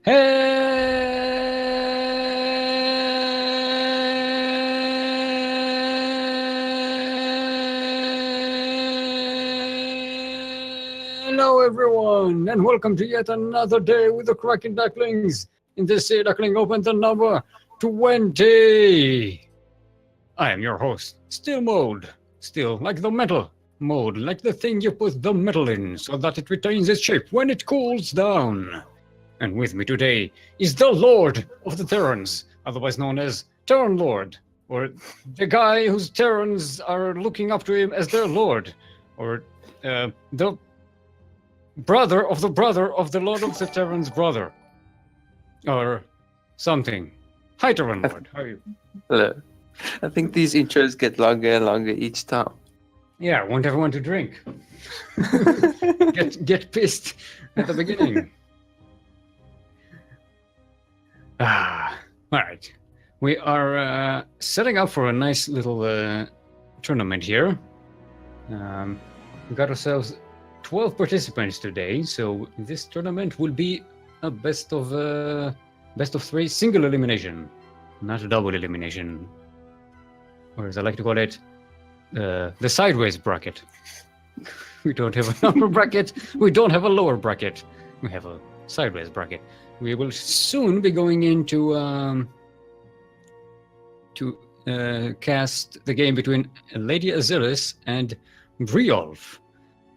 Hello everyone, and welcome to yet another day with the cracking Ducklings in this Sea Duckling Open, the number 20. I am your host, Steelmold. Steel like the metal, mold like the thing you put the metal in so that it retains its shape when it cools down. And with me today is the Lord of the Terrans, otherwise known as TerranLord, or the guy whose Terrans are looking up to him as their lord, or the brother of the Lord of the Terran's brother, or something. Hi, TerranLord. How are you? Hello. I think these intros get longer and longer each time. Yeah, I want everyone to drink. get pissed at the beginning. All right. We are setting up for a nice little tournament here. We got ourselves 12 participants today, so this tournament will be a best of 3 single elimination, not a double elimination, or as I like to call it, the sideways bracket. We don't have an upper bracket, we don't have a lower bracket, we have a sideways bracket. We will soon be going into cast the game between Lady Azelis and Briolf.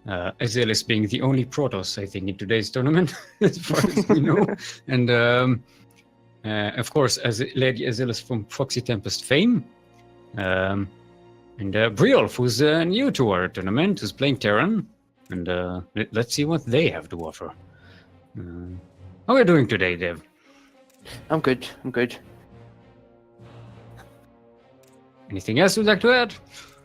Azelis being the only Protoss, I think, in today's tournament, as far as we know. And of course, as Lady Azelis from Foxy Tempest fame. And Briolf, who's new to our tournament, who's playing Terran. And let's see what they have to offer. How are you doing today, Dev? I'm good. Anything else you'd like to add?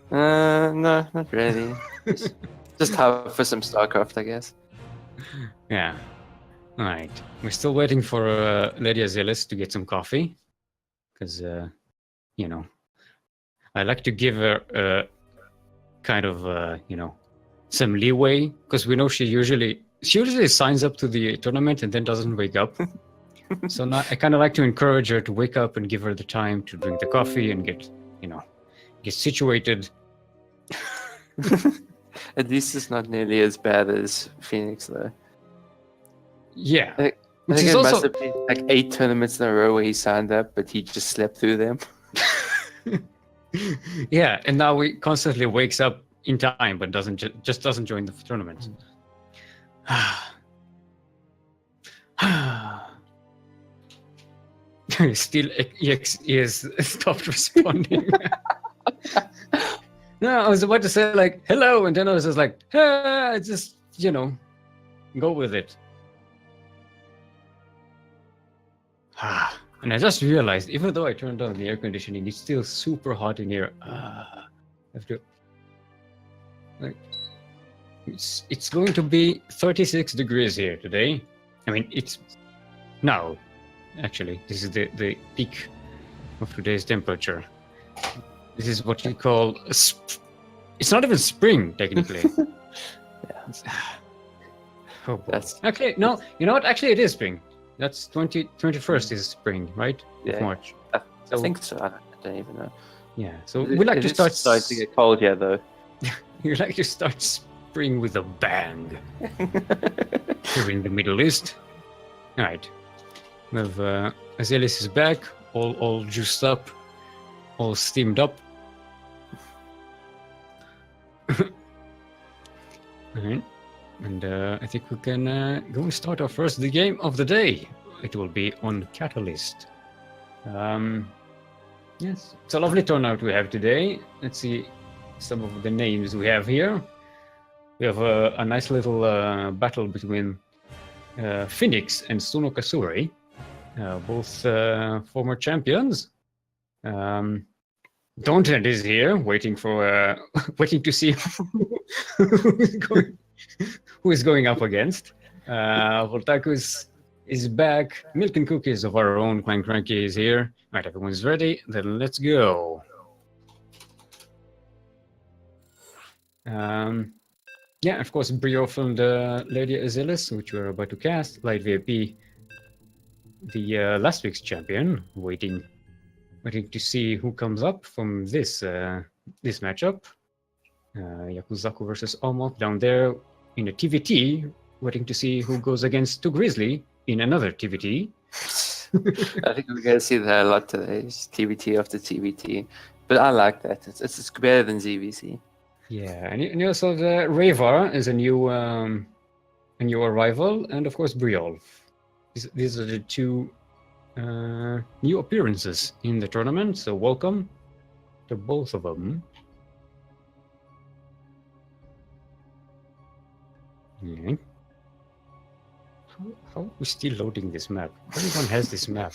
No, not really. Just have for some StarCraft, I guess. Yeah. All right. We're still waiting for Lady Azelis to get some coffee. Because, you know, I like to give her kind of, you know, some leeway. Because we know she usually signs up to the tournament and then doesn't wake up. So now I kind of like to encourage her to wake up and give her the time to drink the coffee and get situated. At least it's not nearly as bad as Phoenix, though. Yeah. I think it must have been like 8 tournaments in a row where he signed up, but he just slept through them. Yeah, and now he constantly wakes up in time, but just doesn't join the tournament. Still, he has stopped responding. No, I was about to say like hello, and then I was just like, just go with it. And I just realized, even though I turned down the air conditioning, it's still super hot in here. I have to, like, it's going to be 36 degrees here today. I mean, it's now. Actually, this is the peak of today's temperature. This is what you call it's not even spring technically. Oh boy. Actually, no, you know what? Actually, it is spring. That's 21st is spring, right? Yeah, of March. I think so. I don't even know. Yeah, so we like to start. It's starting to get cold here, though. We like to start spring with a bang. Here in the Middle East. All right. We have Azelis is back, all juiced up, all steamed up. Alright, and I think we can go and start our first game of the day. It will be on Catalyst. Yes, it's a lovely turnout we have today. Let's see some of the names we have here. We have a nice little battle between Phoenix and Suno Kasuri. Both former champions. Daunted is here, waiting to see who is going up against. Voltakus is back. Milk and Cookies of our own CranKy is here. All right, everyone's ready. Then let's go. Yeah, of course, Brio from the Lady Azelis, which we're about to cast. Light VIP the last week's champion, waiting to see who comes up from this this matchup. Yakuzaku versus Almont down there in a TVT, waiting to see who goes against 2 Grizzly in another TVT. I think we're gonna see that a lot today. It's TVT after TVT, but I like that. It's better than ZVC. Yeah, and also the Ravar is a new arrival, and of course Briolf. These are the 2 new appearances in the tournament. So welcome to both of them. Yeah. How are we still loading this map? Everyone has this map.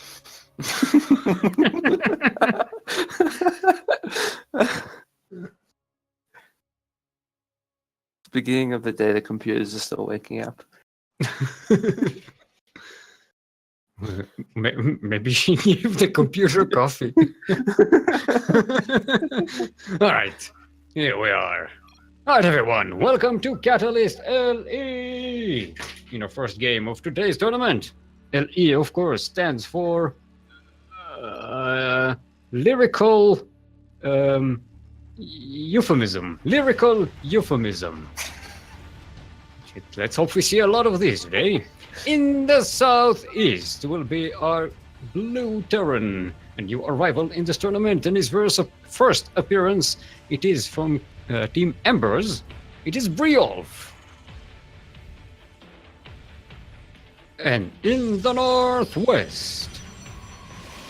Beginning of the day, the computers are still waking up. Maybe she gave the computer coffee. All right, here we are. All right, everyone, welcome to Catalyst LE. In our first game of today's tournament, LE, of course, stands for lyrical euphemism. Lyrical euphemism. Let's hope we see a lot of these today. In the southeast will be our Blue Terran, a new arrival in this tournament, and his first appearance. It is from Team Embers. It is Briolf. And in the northwest,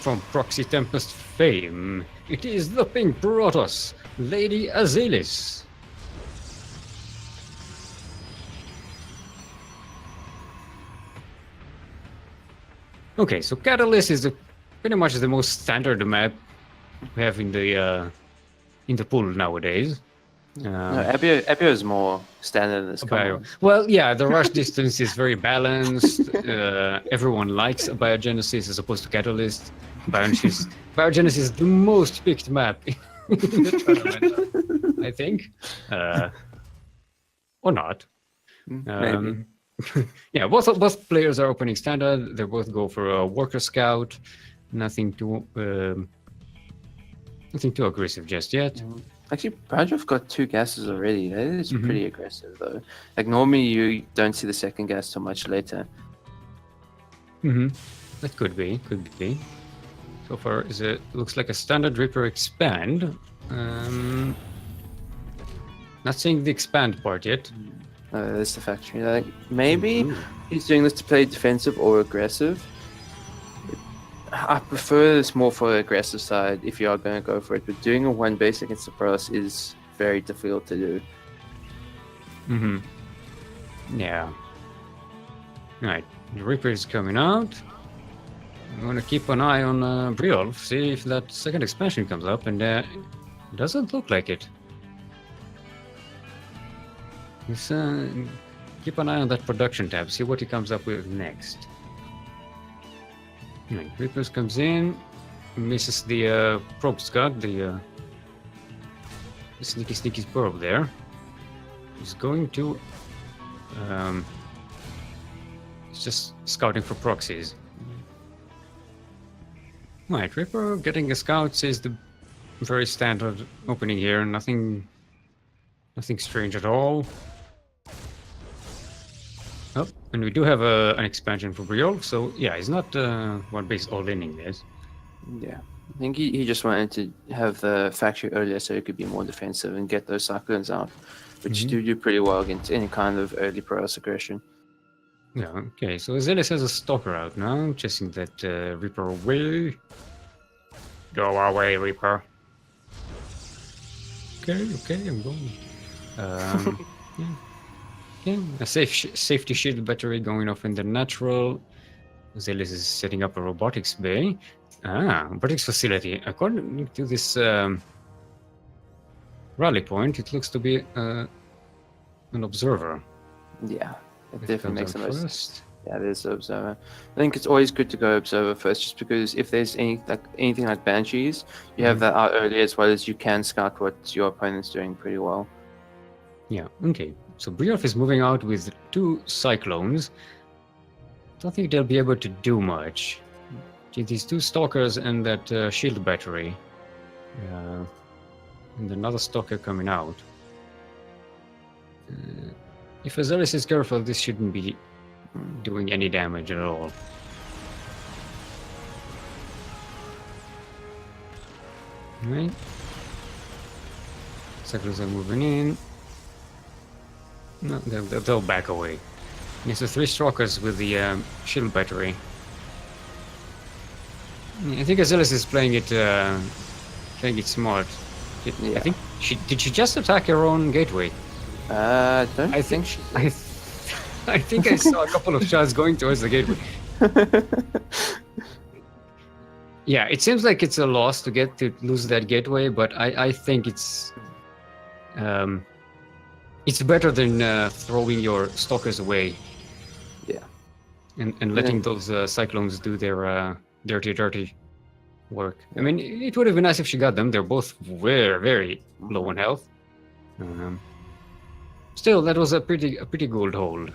from Proxy Tempest fame, it is the Pink Protoss, Lady Azelis. Okay, so Catalyst is pretty much the most standard map we have in the pool nowadays. No, Abio is more standard in this Bio. Well, yeah, the rush distance is very balanced. Everyone likes Biogenesis as opposed to Catalyst. Biogenesis is the most picked map in the tournament, I think. Or not. Maybe. Yeah, both players are opening standard. They both go for a Worker Scout. Nothing too aggressive just yet. Actually, Bradroff got 2 gases already. That is pretty aggressive, though. Like, normally you don't see the second gas till much later. That could be. So far, looks like a standard Reaper expand. Not seeing the expand part yet. There's the factory. Like, maybe he's doing this to play defensive or aggressive. I prefer this more for the aggressive side if you are going to go for it, but doing a 1 base against the Protoss is very difficult to do. Yeah. Alright, the Reaper is coming out. I'm going to keep an eye on Briolf, see if that second expansion comes up, and it doesn't look like it. Let's keep an eye on that production tab, see what he comes up with next. Right, Reapers comes in, misses the probe scout, the sneaky probe there. He's going to he's just scouting for proxies. Right, Reaper getting a scout is the very standard opening here, nothing strange at all. Oh, and we do have an expansion for Briolf, so yeah, he's not 1 base all-inning this. Yeah, I think he just wanted to have the factory earlier so he could be more defensive and get those cyclones out, which do pretty well against any kind of early Protoss aggression. Yeah, okay, so Azelis has a stalker out now, chasing that Reaper away. Go away, Reaper. Okay, I'm going. Yeah. Yeah, a safety shield battery going off in the natural. Azelis is setting up a robotics bay. Robotics facility. According to this rally point, it looks to be an observer. Yeah, it definitely makes the most sense. Yeah, there's the observer. I think it's always good to go observer first, just because if there's anything like banshees, you have that out early, as well as you can scout what your opponent's doing pretty well. Yeah, okay. So Briolf is moving out with 2 cyclones. Don't think they'll be able to do much. these 2 stalkers and that shield battery. And another stalker coming out. If Azelis is careful, this shouldn't be doing any damage at all. Right. Cycles are moving in. No, they'll back away. Yes, the 3 stalkers with the shield battery. I think Azelis is playing it smart. I think did she just attack her own gateway? I think she. I think I saw a couple of shots going towards the gateway. Yeah, it seems like it's a loss to lose that gateway, but I think it's better than throwing your stalkers away. Yeah. And letting those cyclones do their dirty work. I mean, it would have been nice if she got them. They're both very, very low on health. Still, that was a pretty good hold.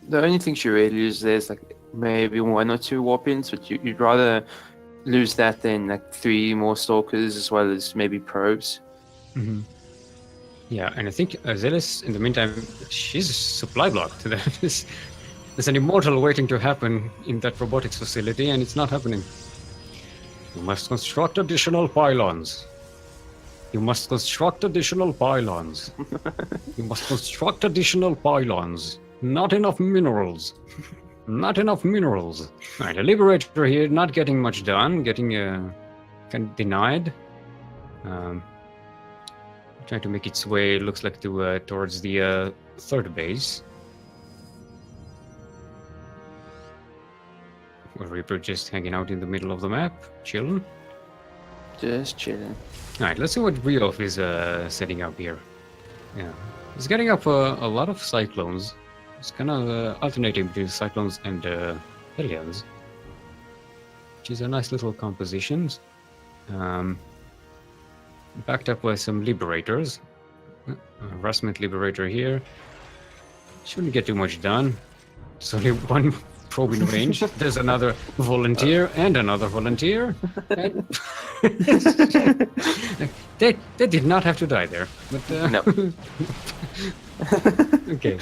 The only thing she really loses there is like maybe 1 or 2 warp-ins, but you'd rather lose that than like 3 more stalkers as well as maybe probes. Mm-hmm. Yeah, and I think Azelis, in the meantime, she's supply blocked. There's an immortal waiting to happen in that robotics facility, and it's not happening. You must construct additional pylons. You must construct additional pylons. You must construct additional pylons. Not enough minerals. Not enough minerals. Alright, a Liberator here, not getting much done, getting kind of denied. Trying to make its way, looks like, towards the 3rd base. Or Reaper just hanging out in the middle of the map, chilling. Just chilling. Alright, let's see what Brioff is setting up here. Yeah, he's getting up a lot of Cyclones. It's kind of alternating between Cyclones and Hellions, which is a nice little composition. Backed up by some Liberators. Harassment Liberator here. Shouldn't get too much done. It's only 1 probe in range. There's another volunteer and another volunteer. And they did not have to die there. But No. Okay.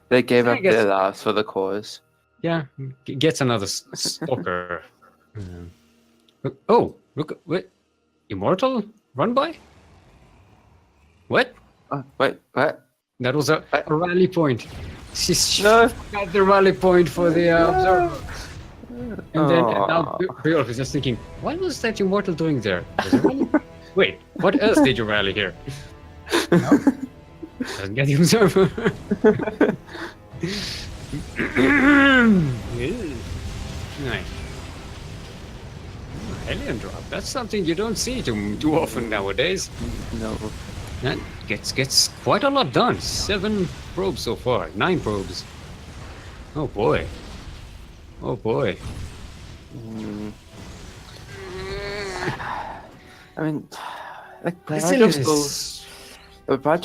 They gave up their lives for the cause. Yeah, gets another stalker. Oh, look! What? Immortal? Run by? What? Wait, what? That was a rally point. She's No. got the rally point for the observer. And now Brioff is just thinking, what was that Immortal doing there? Wait, what else did you rally here? No. Doesn't get the observer. Nice. Alien drop. That's something you don't see too often nowadays. No. That gets quite a lot done. 7 probes so far. 9 probes. Oh boy. Oh boy. I mean, like Braja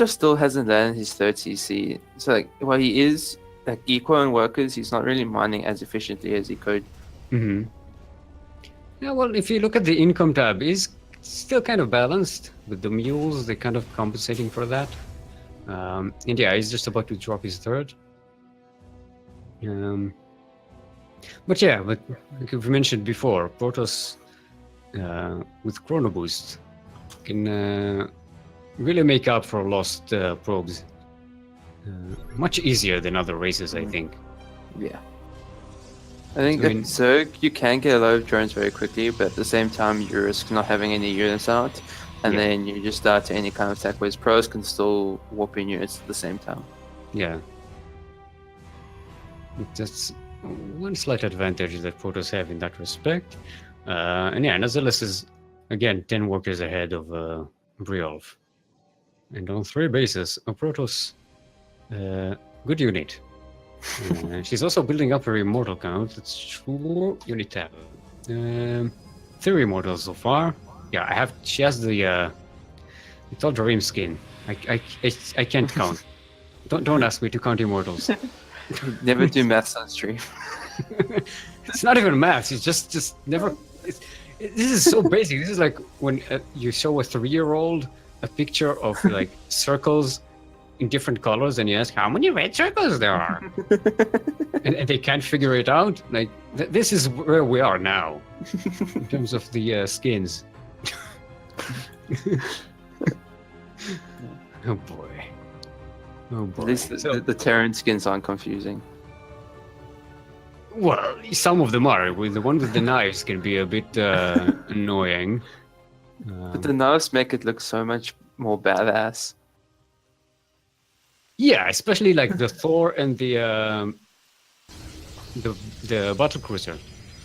still hasn't landed his 3rd CC. So like, while he is like equal in workers, he's not really mining as efficiently as he could. Mm-hmm. Yeah, well, if you look at the income tab, he's still kind of balanced with the mules. They're kind of compensating for that. And yeah, he's just about to drop his 3rd. But yeah, like we mentioned before, Protoss with Chrono Boost can really make up for lost probes. Much easier than other races, I think. Yeah. I think at Zerg, you can get a lot of drones very quickly, but at the same time, you risk not having any units out, and then you just start to any kind of attack, whereas pros can still warp in units at the same time. Yeah. That's one slight advantage that Protoss have in that respect. And yeah, Azelis is, again, 10 workers ahead of Brioff. And on 3 bases, Protoss, good unit. She's also building up her immortal count. It's 2 unit tab. 3 immortals so far. Yeah, she has the it's all dream skin. I can't count. Don't ask me to count immortals. Never do maths on stream. It's not even maths. It's just never. This is so basic. This is like when you show a 3-year-old a picture of like circles in different colors, and you ask how many red circles there are, and they can't figure it out. Like this is where we are now in terms of the skins. Oh boy. Oh boy. At least the Terran skins aren't confusing. Well, some of them are. With the one with the knives can be a bit annoying. But the knives make it look so much more badass. Yeah, especially like the Thor and the battle cruiser.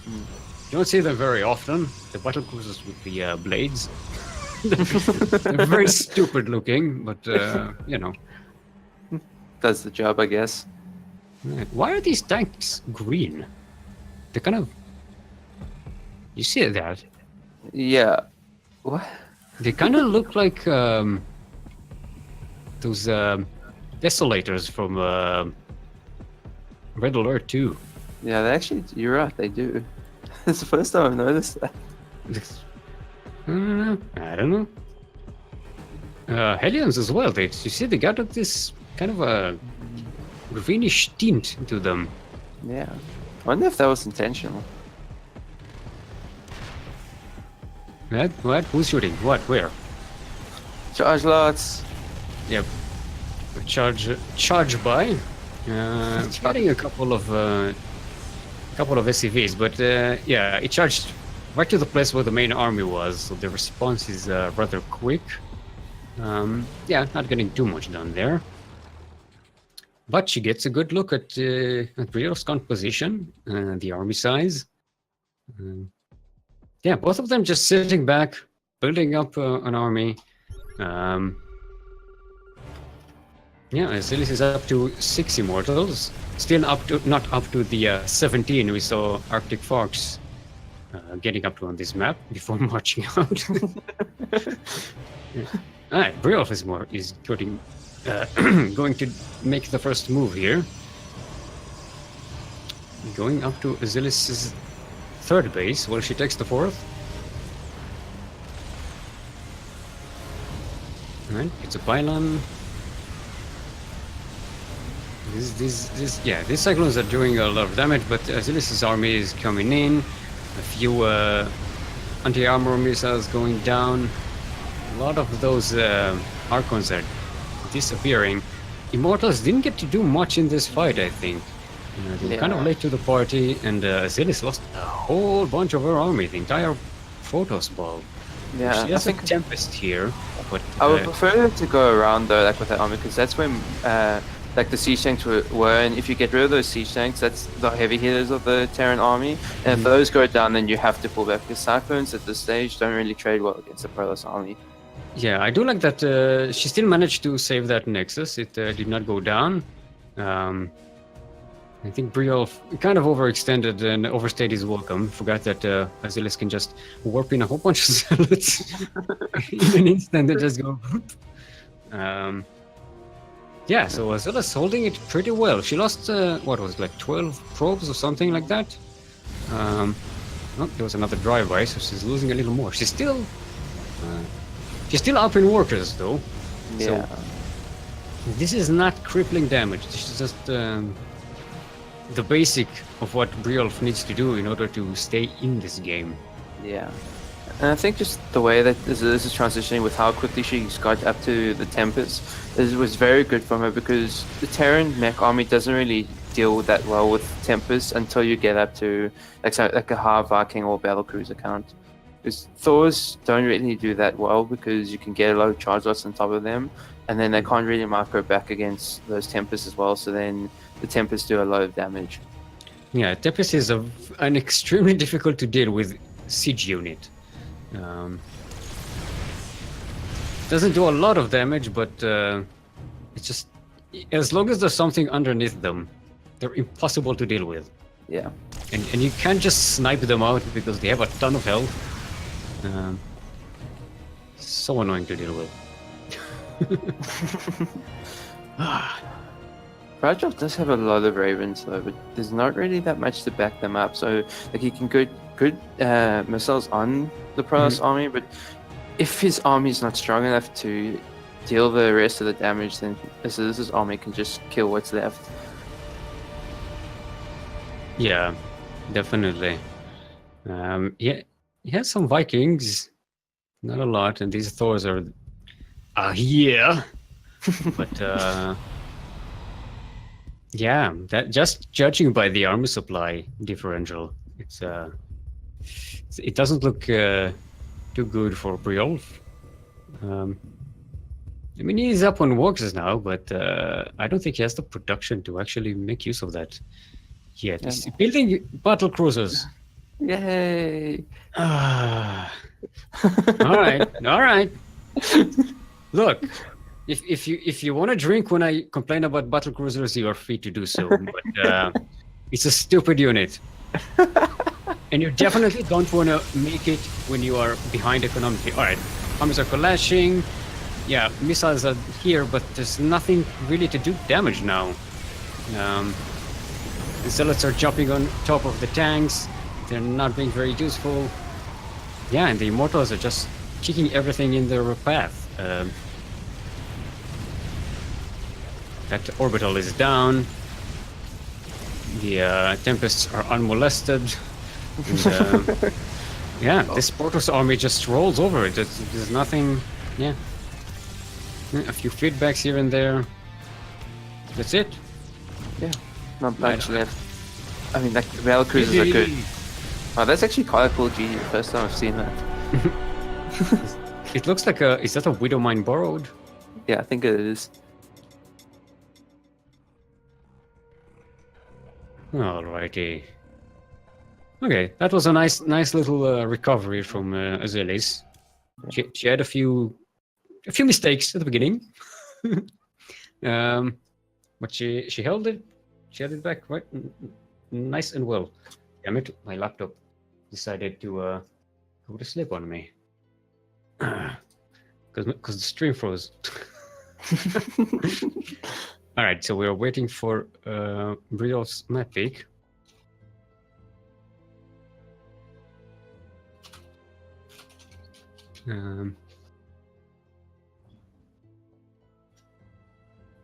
You don't see them very often. The battle cruisers with the blades. They're very stupid looking, but you know. Does the job, I guess. Right. Why are these tanks green? They're kind of. You see that? Yeah. What? They kind of look like those desolators from Red Alert 2. Yeah, they actually. You're right. They do. It's the first time I've noticed that. I don't know. Hellions as well. You see, they got this kind of a greenish tint to them. Yeah. I wonder if that was intentional. What? Who's shooting? What? Where? Charge lots. Yep. Charge by. Getting a couple of SCVs, but yeah, it charged right to the place where the main army was, so the response is rather quick. Yeah, not getting too much done there. But she gets a good look at Briel's composition, the army size. Yeah, both of them just sitting back, building up an army. Yeah, Azelis is up to 6 immortals. Still not up to the 17 we saw Arctic Fox getting up to on this map before marching out. Alright, Briolf is going to make the first move here. Going up to Azelis' 3rd base, while she takes the 4th. Alright, it's a pylon. These cyclones are doing a lot of damage, but Azelis' army is coming in. A few anti-armor missiles going down. A lot of those Archons are disappearing. Immortals didn't get to do much in this fight, I think. They were kind of late to the party, and Azelis lost a whole bunch of her army, the entire Photos ball. Yeah, she has a Tempest here, but I would prefer to go around though, like with that army, because that's when like the siege tanks were, and if you get rid of those siege tanks, that's the heavy hitters of the Terran army, and if those go down, then you have to pull back, because Cyclones at this stage don't really trade well against the Protoss army. Yeah, I do like that she still managed to save that Nexus. It did not go down. I think Briolf kind of overextended and overstayed his welcome. Forgot that Azelis can just warp in a whole bunch of zealots in an instant and just go. Yeah, so Azelis holding it pretty well. She lost, what was it, like 12 probes or something like that? Oh, there was another drive-by, so she's losing a little more. She's still up in workers, though. Yeah. So this is not crippling damage. This is just the basic of what Briolf needs to do in order to stay in this game. Yeah. And I think just the way that this is transitioning with how quickly she's got up to the Tempest was very good from her, because the Terran mech army doesn't really deal that well with Tempest until you get up to like a high Viking or Battlecruiser count. Because Thors don't really do that well, because you can get a lot of charge loss on top of them, and then they can't really micro back against those Tempests as well, so then the Tempests do a lot of damage. Yeah, Tempest is an extremely difficult to deal with siege unit. Doesn't do a lot of damage, but it's just, as long as there's something underneath them, they're impossible to deal with. Yeah. And you can't just snipe them out because they have a ton of health. So annoying to deal with. Rajov does have a lot of ravens though, but there's not really that much to back them up. So like he can good missiles on the Protoss army, but if his army is not strong enough to deal the rest of the damage, then Azilius's army can just kill what's left. Yeah, definitely. Yeah, he has some Vikings, not a lot, and these Thors are here. But yeah, that just judging by the army supply differential, it doesn't look too good for Briolf. I mean, he's up on walks now, but I don't think he has the production to actually make use of that yet. He's building battle cruisers. Yay! All right. Look, if you want to drink when I complain about battle cruisers, you are free to do so. But it's a stupid unit, and you definitely don't want to make it when you are behind economically. All right, armies are collashing. Yeah, missiles are here, but there's nothing really to do damage now. The zealots are jumping on top of the tanks. They're not being very useful. Yeah, and the immortals are just kicking everything in their path. That orbital is down. The tempests are unmolested. And, yeah, this Protoss army just rolls over it. There's nothing. Yeah. A few feedbacks here and there. That's it. Yeah, not much left. I mean, like, the battle cruisers are good. Oh, that's actually quite a cool GG. The first time I've seen that. It looks like is that a Widow Mine borrowed? Yeah, I think it is. Alrighty. Okay, that was a nice little recovery from Azilius. She had a few mistakes at the beginning, but she held it. She held it back right nice and well. Damn it, my laptop decided to go to sleep on me because the stream froze. All right, so we're waiting for Briolf's map peak.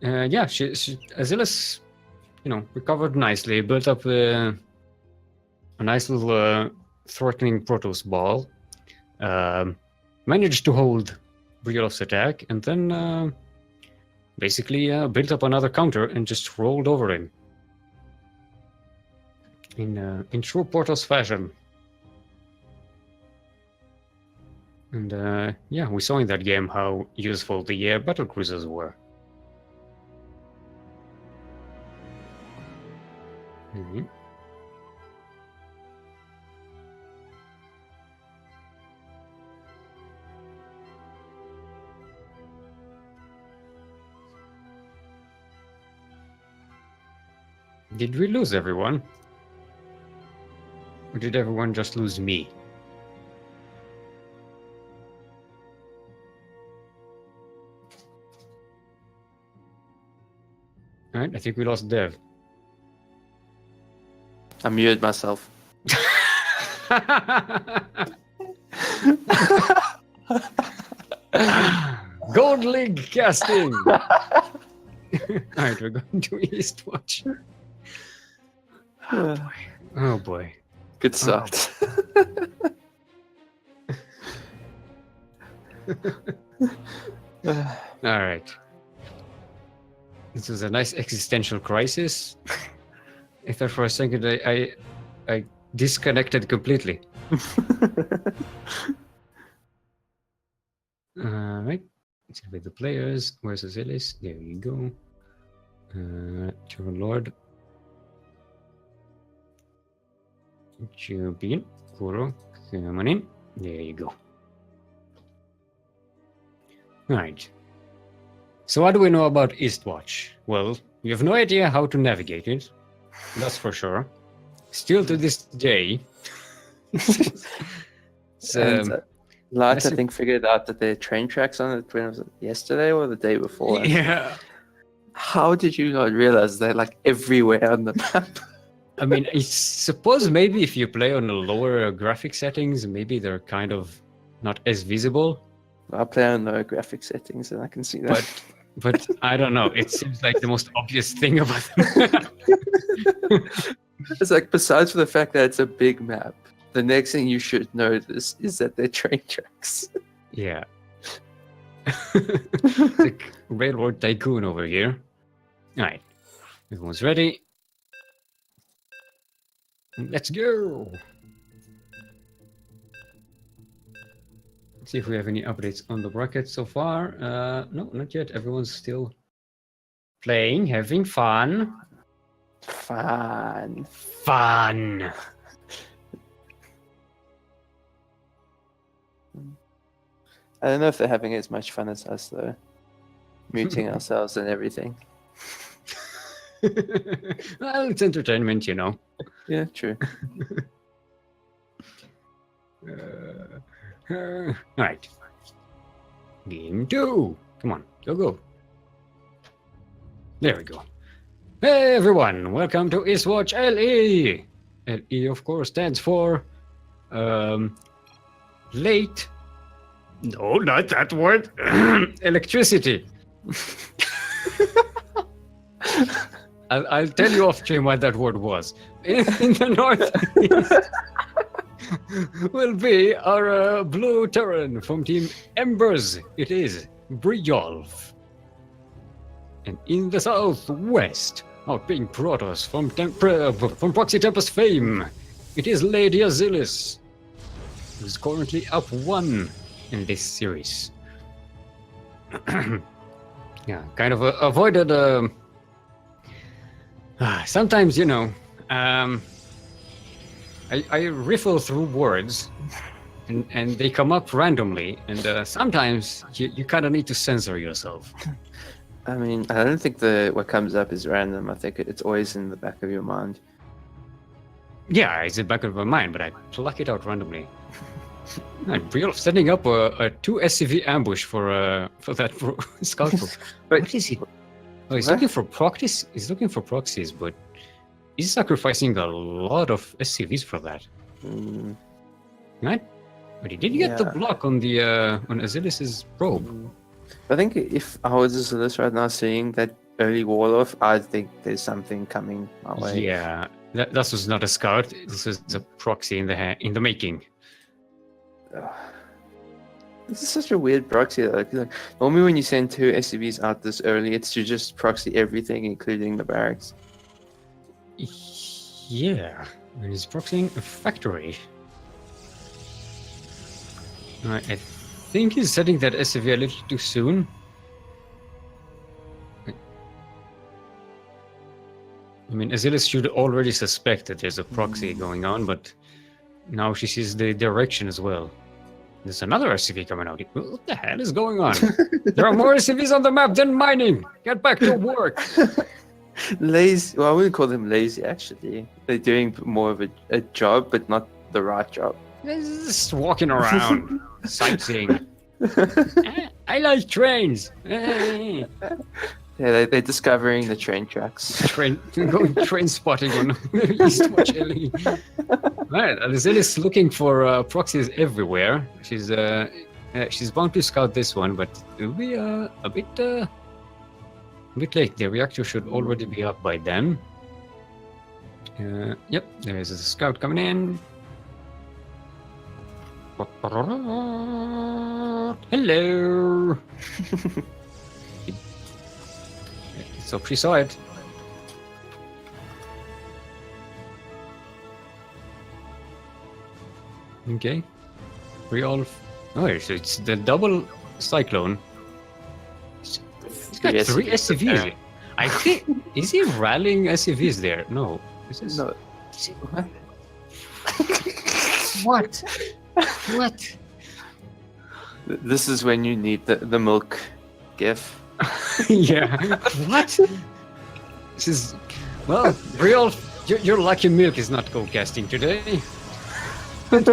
Yeah, she Azilius, recovered nicely, built up a nice little threatening Protoss ball, managed to hold Briolf's attack, and then basically built up another counter and just rolled over him in true Protoss fashion. And yeah, we saw in that game how useful the battle cruisers were. Mm-hmm. Did we lose everyone? Or did everyone just lose me? Alright, I think we lost Dev. I muted myself. Gold League casting! Alright, we're going to Eastwatch. Oh boy. Good start. Alright. This was a nice existential crisis. I thought for a second I disconnected completely. Alright. Let's with the players. Where's Azilius? There you go. TerranLord. Champion. Kuro. Come on in. There you go. Alright. So what do we know about Eastwatch? Well, we have no idea how to navigate it. That's for sure. Still to this day. Light, I think, figured out that there are train tracks on it when was it yesterday or the day before. Yeah. How did you not realize they're like everywhere on the map? I mean, I suppose maybe if you play on the lower graphic settings, maybe they're kind of not as visible. I play on low graphic settings and I can see that. But I don't know. It seems like the most obvious thing about them. It's like, besides for the fact that it's a big map, the next thing you should notice is that they're train tracks. Yeah. It's like Railroad Tycoon over here. All right. Everyone's ready. Let's go. Let's see if we have any updates on the bracket so far. No, not yet. Everyone's still playing, having fun. Fun. Fun. I don't know if they're having as much fun as us, though. Muting ourselves and everything. Well, it's entertainment, you know. Yeah, true. All right. Game 2. Come on, go. There we go. Hey, everyone. Welcome to Eastwatch LE. LE, of course, stands for... late... No, not that word. Electricity. I'll tell you off stream what that word was. In the northeast will be our blue Terran from Team Embers. It is Briolf. And in the southwest, outbeing Protoss from Proxy Tempest fame, it is Lady Azilis, who's currently up 1 in this series. Yeah, kind of avoided. Sometimes, you know, I riffle through words, and they come up randomly, and sometimes you kind of need to censor yourself. I mean, I don't think what comes up is random. I think it's always in the back of your mind. Yeah, it's in the back of my mind, but I pluck it out randomly. Briolf setting up a 2 SCV ambush for that scout group. What is he? Oh, he's looking for proxies. He's looking for proxies, but he's sacrificing a lot of SCVs for that. Right? But he did get the block on the on Azilis's probe. I think if I was Azilis right now seeing that early wall off, I think there's something coming my way. Yeah, that was not a scout. This is a proxy in the making. This is such a weird proxy. Like, normally when you send 2 SCVs out this early, it's to just proxy everything, including the barracks. Yeah, and he's proxying a factory. I think he's setting that SCV a little too soon. I mean, Azilis should already suspect that there's a proxy going on, but now she sees the direction as well. There's another SCV coming out. What the hell is going on? There are more SCVs on the map than mining. Get back to work. Lazy. Well, I wouldn't call them lazy, actually. They're doing more of a job, but not the right job. Just walking around, sightseeing. I like trains. Yeah, they're discovering the train tracks. Going train spotting on Eastwatch LE. Right, Azilis looking for proxies everywhere. She's bound to scout this one, but it'll be a bit late. The reactor should already be up by then. Yep, there is a scout coming in. Hello. So she saw it. Okay. Briolf. Oh, so it's the double cyclone. He's got 3 SCVs. I think. Is he rallying SCVs there? No. No. What? What? This is when you need the milk gif. Yeah. What? This is. Well, Briolf, your lucky milk is not co-casting today. An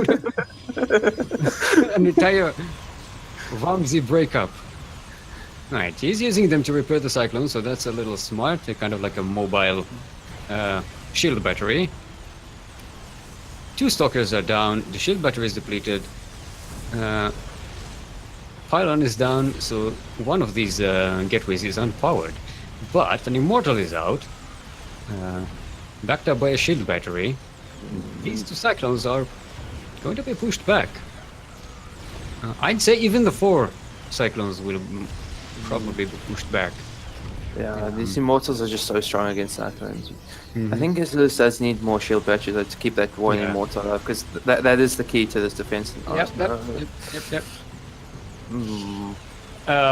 entire Ramsey breakup. Alright, he's using them to repair the cyclone, so that's a little smart. They're kind of like a mobile shield battery. 2 stalkers are down, the shield battery is depleted. Pylon is down, so one of these gateways is unpowered. But an immortal is out, backed up by a shield battery. These 2 cyclones are going to be pushed back. I'd say even the 4 cyclones will probably be pushed back. Yeah, these immortals are just so strong against cyclones. I think Isilus does need more shield batteries to keep that one immortal alive, because that is the key to this defense. Yep.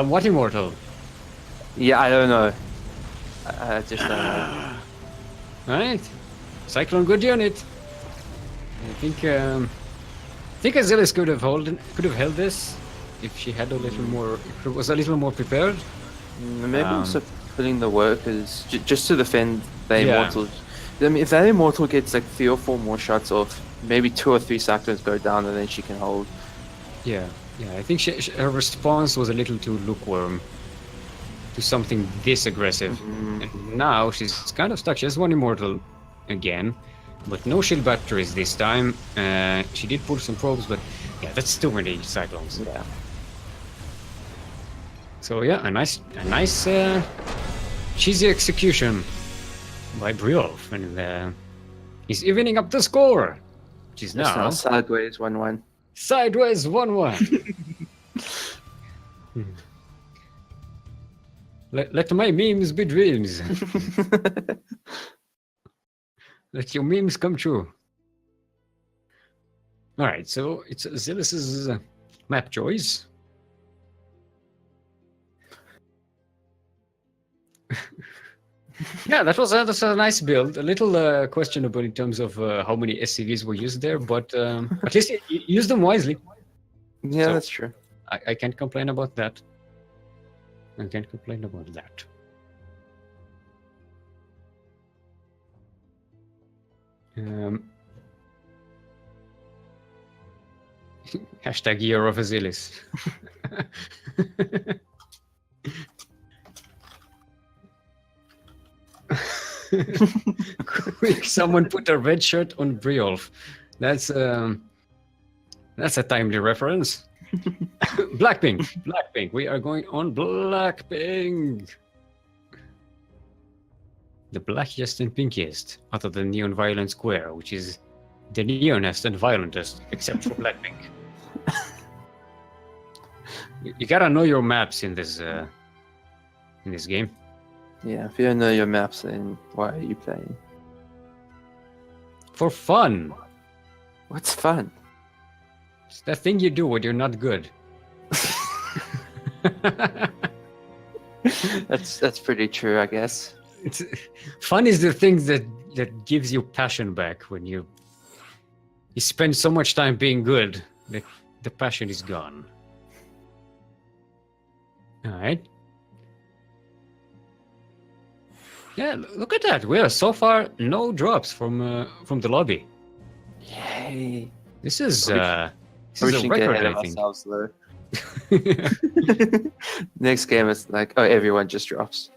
What immortal? Yeah, I don't know. I just don't know. Alright. Cyclone good unit. I think Azilis could have held this if she had a little more, if it was a little more prepared. Maybe also putting the workers just to defend the immortals. I mean, if that immortal gets like 3 or 4 more shots off, maybe 2 or 3 cyclones go down, and then she can hold. Yeah. I think her response was a little too lukewarm to something this aggressive. And now she's kind of stuck. She has 1 immortal again, but no shield batteries this time. She did pull some probes, but yeah, that's too many cyclones. Yeah. So yeah, a nice cheesy execution by Briolf, and he's evening up the score, which is now sideways 1-1. Sideways 1-1. Let my memes be dreams. Let your memes come true. All right, so it's Zilis's map choice. Yeah, that's a nice build. A little questionable in terms of how many SCVs were used there, but at least you used them wisely. Yeah, So, that's true. I can't complain about that. Hashtag Year of Azilis. Quick, someone put a red shirt on Briolf. That's a timely reference. Blackpink. We are going on Blackpink. The blackest and pinkiest, other than Neon Violent Square, which is the neonest and violentest, except for Blackpink. You gotta know your maps in this game. Yeah, if you don't know your maps, then why are you playing? For fun. What's fun? It's the thing you do when you're not good. That's pretty true, I guess. Fun is the thing that gives you passion back when you spend so much time being good that the passion is gone. All right. Yeah, look at that. We are so far no drops from the lobby. Yay! This is a record, I think. Next game is like, oh, everyone just drops.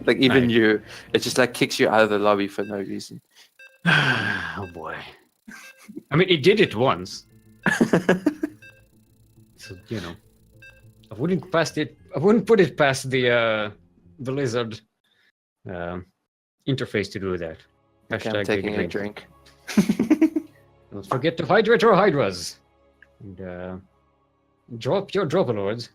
Like even you, it just like kicks you out of the lobby for no reason. Oh boy. I mean, it did it once. So, you know, I wouldn't put it past the lizard interface to do that. Okay, I'm taking a drink. Don't forget to hydrate your hydras. And drop your Dropalords.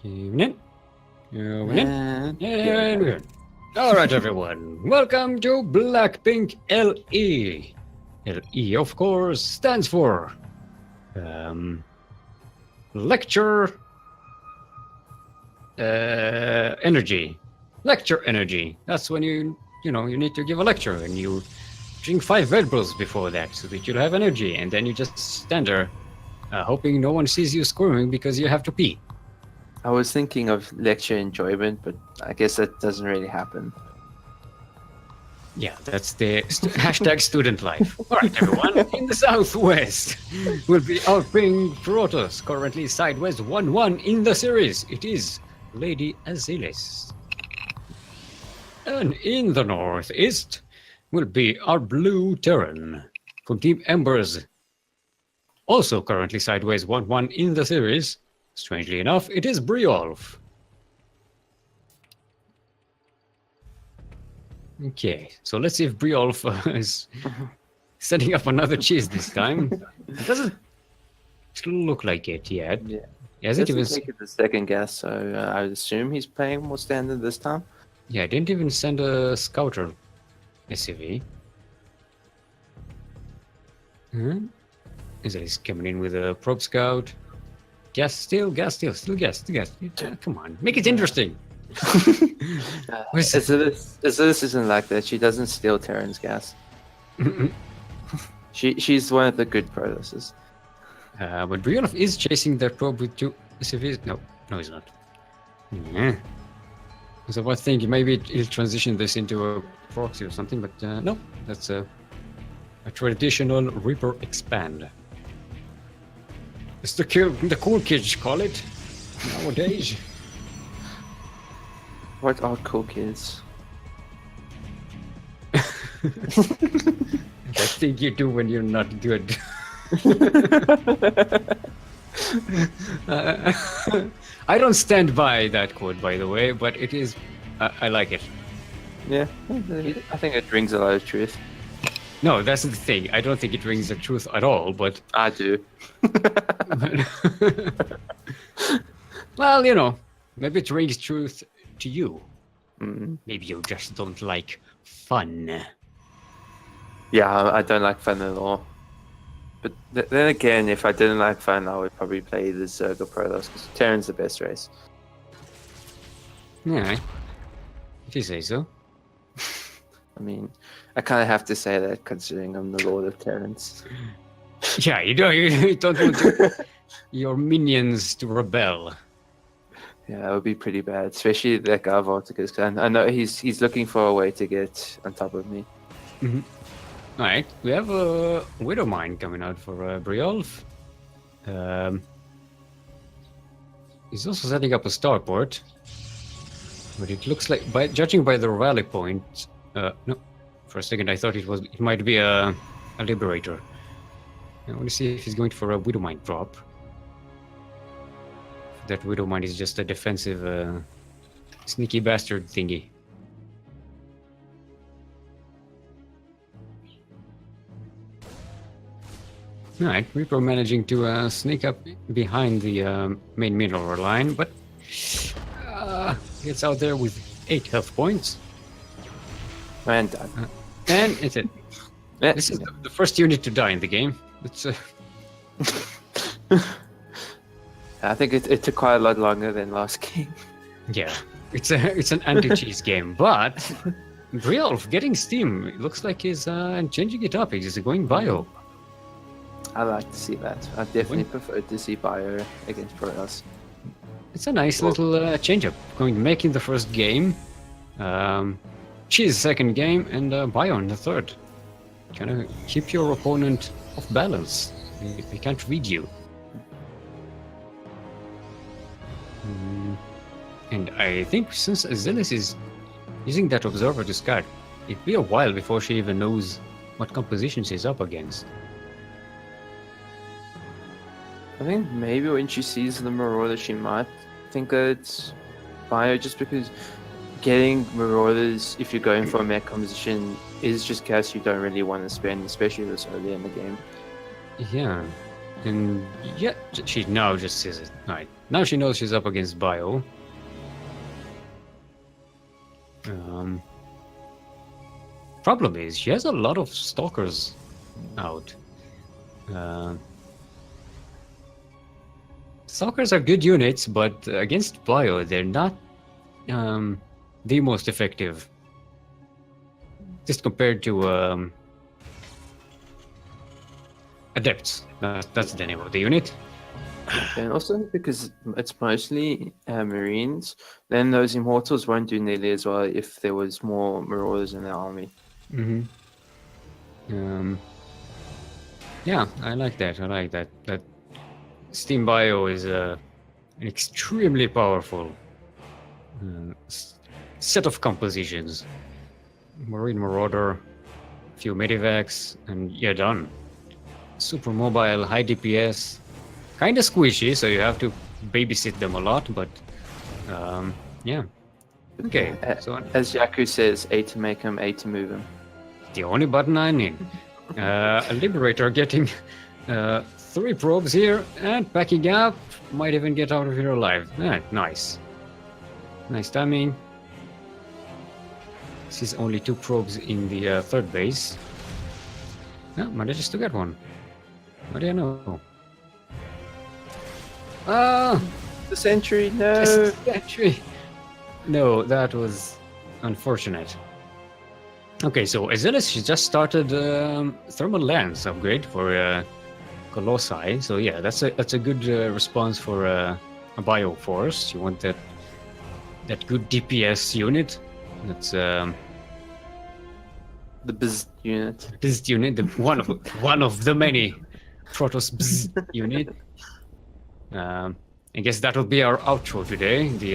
Evening. All right, everyone. Welcome to Blackpink LE. LE, of course, stands for lecture energy. Lecture energy. That's when you need to give a lecture, and you drink 5 Red Bulls before that so that you'll have energy, and then you just stand there hoping no one sees you squirming because you have to pee. I was thinking of lecture enjoyment, but I guess that doesn't really happen. Yeah, that's the hashtag student life. All right, everyone. In the southwest, will be outping Protoss, currently sideways 1-1 in the series. It is Lady Azelis. And in the northeast will be our blue Terran from Team Embers. Also currently sideways 1-1 in the series. Strangely enough, it is Briolf. Okay, so let's see if Briolf is setting up another cheese this time. It doesn't look like it yet. Yeah. He hasn't even. Take it the second guess, so I would assume he's playing more standard this time. Yeah, I didn't even send a scouter SCV. Is he's coming in with a probe scout? Still gas. Come on, make it interesting. Azilis isn't like that. She doesn't steal Terran's gas. She's one of the good Protosses. But Briolf is chasing that probe with 2 SCVs. No, he's not. Yeah. So I think maybe he'll transition this into a proxy or something, but no, that's a traditional Reaper expand. It's the cool kids call it nowadays. What are cool kids? That thing you do when you're not good. I don't stand by that quote, by the way, but it is. I like it. Yeah, I think it rings a lot of truth. No, that's the thing. I don't think it rings the truth at all, but. I do. Well, you know, maybe it rings truth to you. Mm. Maybe you just don't like fun. Yeah, I don't like fun at all. But then again, if I didn't like fun, I would probably play the Zerg or Protoss, because Terran's the best race. Yeah, if you say so. I mean, I kind of have to say that considering I'm the Lord of Terrans. Yeah, you don't want your minions to rebel. Yeah, that would be pretty bad, especially that guy Vorticus, because I know he's looking for a way to get on top of me. Mm-hmm. All right, we have a Widow Mine coming out for Briolf. He's also setting up a starport, but it looks like, judging by the rally point, no, for a second I thought it might be a Liberator. I want to see if he's going for a Widow Mine drop. That Widow Mine is just a defensive, sneaky bastard thingy. Alright, Reaper managing to sneak up behind the main mineral line, but gets out there with 8 health points. And done. And it's it. Yeah. This is the first unit to die in the game. It's I think it took quite a lot longer than last game. yeah, it's an anti-cheese game, but Briolf getting steam. It looks like he's changing it up. He's going bio. I like to see that. I definitely prefer to see Bio against Protoss. It's a nice little change-up. Making the first game, cheese second game, and bio in the third. Kind of keep your opponent off balance. They can't read you. And I think since Azelis is using that observer to scout, it'll be a while before she even knows what composition she's up against. I think maybe when she sees the Marauder, she might think that it's Bio, just because getting Marauders, if you're going for a mech composition, is just gas you don't really want to spend, especially this early in the game. Yeah, and yeah, she now just sees it. Right, now she knows she's up against Bio. Problem is, she has a lot of stalkers out. Stalkers are good units, but against Bio, they're not the most effective. Just compared to Adepts. That's the name of the unit. And also because it's mostly Marines, then those Immortals won't do nearly as well if there was more Marauders in the army. Mm-hmm. Yeah, I like that. I like that. That Steam Bio is an extremely powerful set of compositions. Marine Marauder, few Medivacs, and you're done. Super mobile, high DPS, kind of squishy, so you have to babysit them a lot, but yeah. Okay, so As Yaku says, A to make him, A to move him. the only button I need. A Liberator getting 3 probes here and backing up. Might even get out of here alive. Nice. Nice timing. This is only 2 probes in the third base. Manages to get one. What do you know? Ah! The sentry, no! The sentry! No, that was unfortunate. Okay, so Azelis, she just started thermal lens upgrade for Colossi. So yeah, that's a good response for a Bio Force. You want that good DPS unit. That's the Bzz unit. Bzz unit, one of the many Protoss Bzz unit. I guess that'll be our outro today. The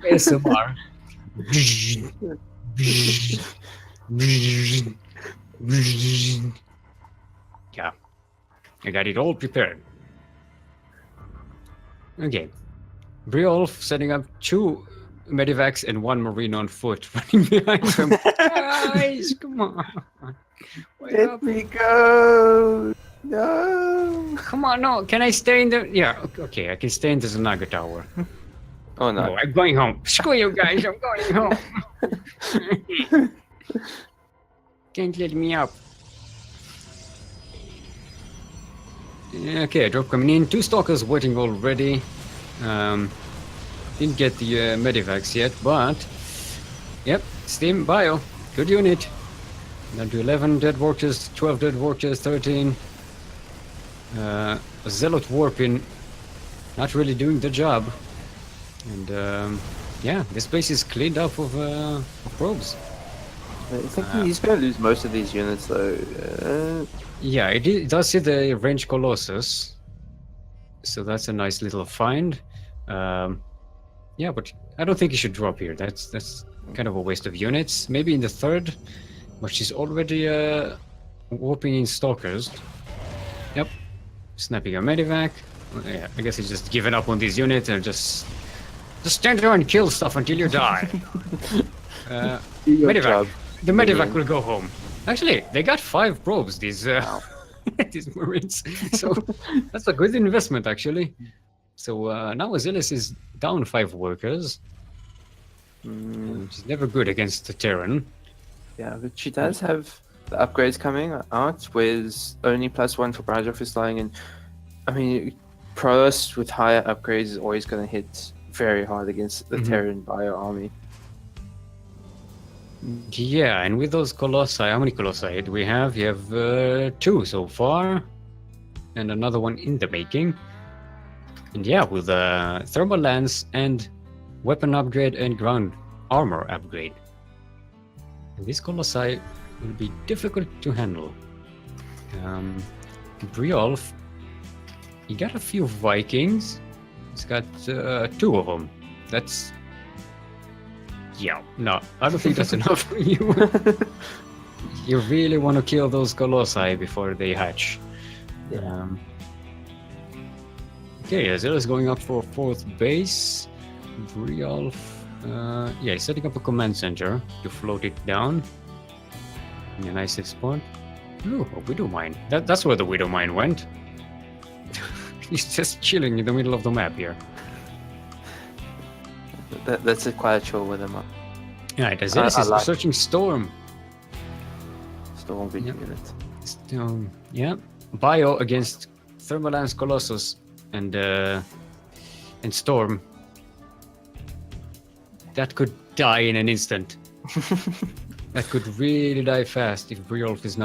ASMR. Yeah, I got it all prepared. Okay, Briolf setting up 2 Medivacs and 1 Marine on foot running behind him. Guys, come on. Let me go! No! Come on, no. Can I stay in the... Yeah, okay, I can stay in the Zanaga Tower. Oh no. No, I'm going home. Screw you guys, I'm going home. Can't let me up. Okay, drop coming in. 2 Stalkers waiting already. Didn't get the Medivacs yet, but... Yep, Steam Bio. Good unit. Down to 11 dead workers, 12 dead workers, 13. A Zealot Warping. Not really doing the job. And yeah, this place is cleaned up of probes. I think he's going to lose most of these units though. Yeah, it does see the range Colossus, so that's a nice little find. Yeah, but I don't think he should drop here. That's kind of a waste of units. Maybe in the third, but she's already warping in Stalkers. Yep, snapping a Medivac. Yeah, I guess he's just given up on these units and just stand there and kill stuff until you die. Medivac. The Medivac will go home. Actually, they got 5 probes, these these Marines. So that's a good investment, actually. So now Azelis is down 5 workers. She's never good against the Terran. Yeah, but she does have the upgrades coming out with only +1 for barrage office flying, and I mean, Protoss with higher upgrades is always going to hit very hard against the Terran Bio army. Yeah, and with those Colossi, how many Colossi do we have? You have 2 so far, and another one in the making. And yeah, with thermal lance and weapon upgrade and ground armor upgrade. And this Colossi will be difficult to handle. Briolf, he got a few Vikings. He's got 2 of them. That's... Yeah, no, I don't think that's enough for you. You really want to kill those Colossi before they hatch. Yeah. Okay, Azelis going up for 4th base. Briolf, yeah, he's setting up a command center to float it down in a nice spot. Ooh, a Widow Mine. That's where the Widow Mine went. He's just chilling in the middle of the map here. That's quite a chill with him. Yeah, Azelis is searching Storm. Storm big unit. Storm, yeah. Bio against Thermalance Colossus and Storm. That could die in an instant. That could really die fast if Briolf is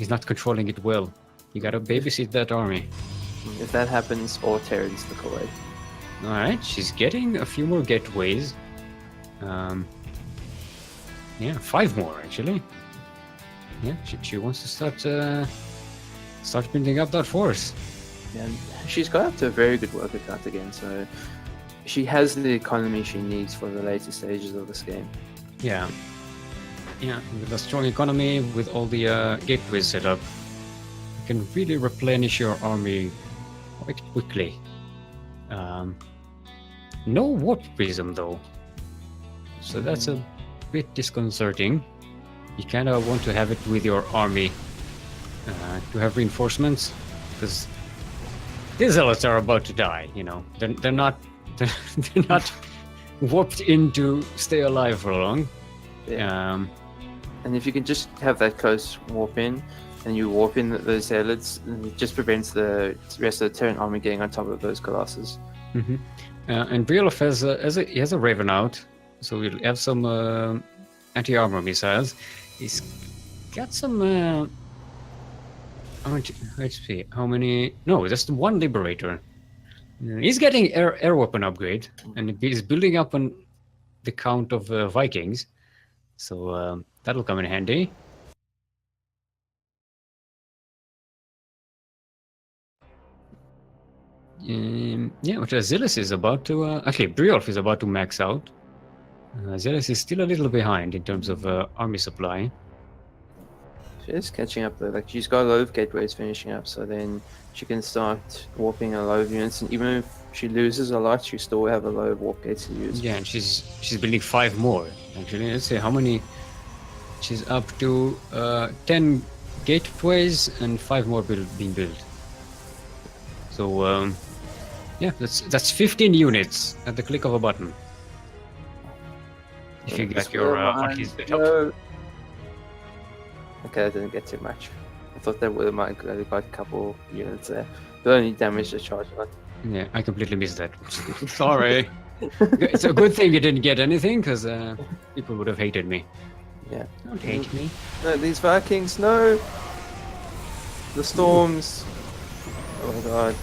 not controlling it well. You gotta babysit that army. If that happens, all Terrans look away. All right, she's getting a few more gateways. Yeah, 5 more actually. Yeah, she wants to start building up that force. And she's got up to a very good worker count again, so she has the economy she needs for the later stages of this game. Yeah, with a strong economy, with all the gateways set up, you can really replenish your army quite quickly. No warp prism though, so that's a bit disconcerting. You kind of want to have it with your army to have reinforcements, because these zealots are about to die. You know, they're not they're not warped in to stay alive for long. Yeah. And if you can just have that close warp in, and you warp in those zealots, it just prevents the rest of the Terran army getting on top of those colossus. Mm-hmm. And Briolov he has a Raven out, so we'll have some anti-armor missiles. He's got some. Let's see how many. No, just one Liberator. He's getting air weapon upgrade, and he's building up on the count of Vikings, so that'll come in handy. Yeah, but Zealous is about to... actually, Briolf is about to max out. Zealous is still a little behind in terms of army supply. She is catching up though. Like, she's got a lot of gateways finishing up, so then she can start warping a lot of units, and even if she loses a lot, she still will have a lot of warp gates to use. Yeah, and she's building 5 more, actually. Let's see how many... She's up to 10 gateways and 5 more being built. So, yeah, that's 15 units at the click of a button. If you get your armies bit up. Okay, I didn't get too much. I thought they would have got a couple units there. But only damage the charge line. Yeah, I completely missed that. Sorry. It's a good thing you didn't get anything, because people would have hated me. Yeah. Don't hate me. No, these Vikings, no! The storms! Oh my god.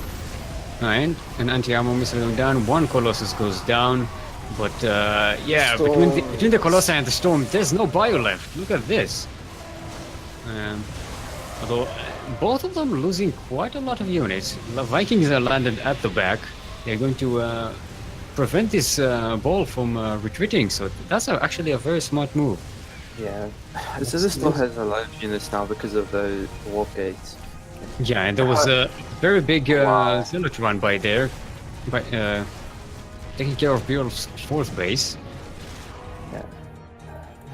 And an anti-armor missile going down, 1 Colossus goes down, but yeah, Storm. between the Colossi and the Storm, there's no bio left. Look at this. Although both of them losing quite a lot of units. The Vikings are landed at the back. They're going to prevent this ball from retreating, so that's actually a very smart move. Yeah. So this still has a lot of units now because of the warp gates. Yeah, and there was a very big zealot run by there, taking care of Bjorn's 4th base. Yeah.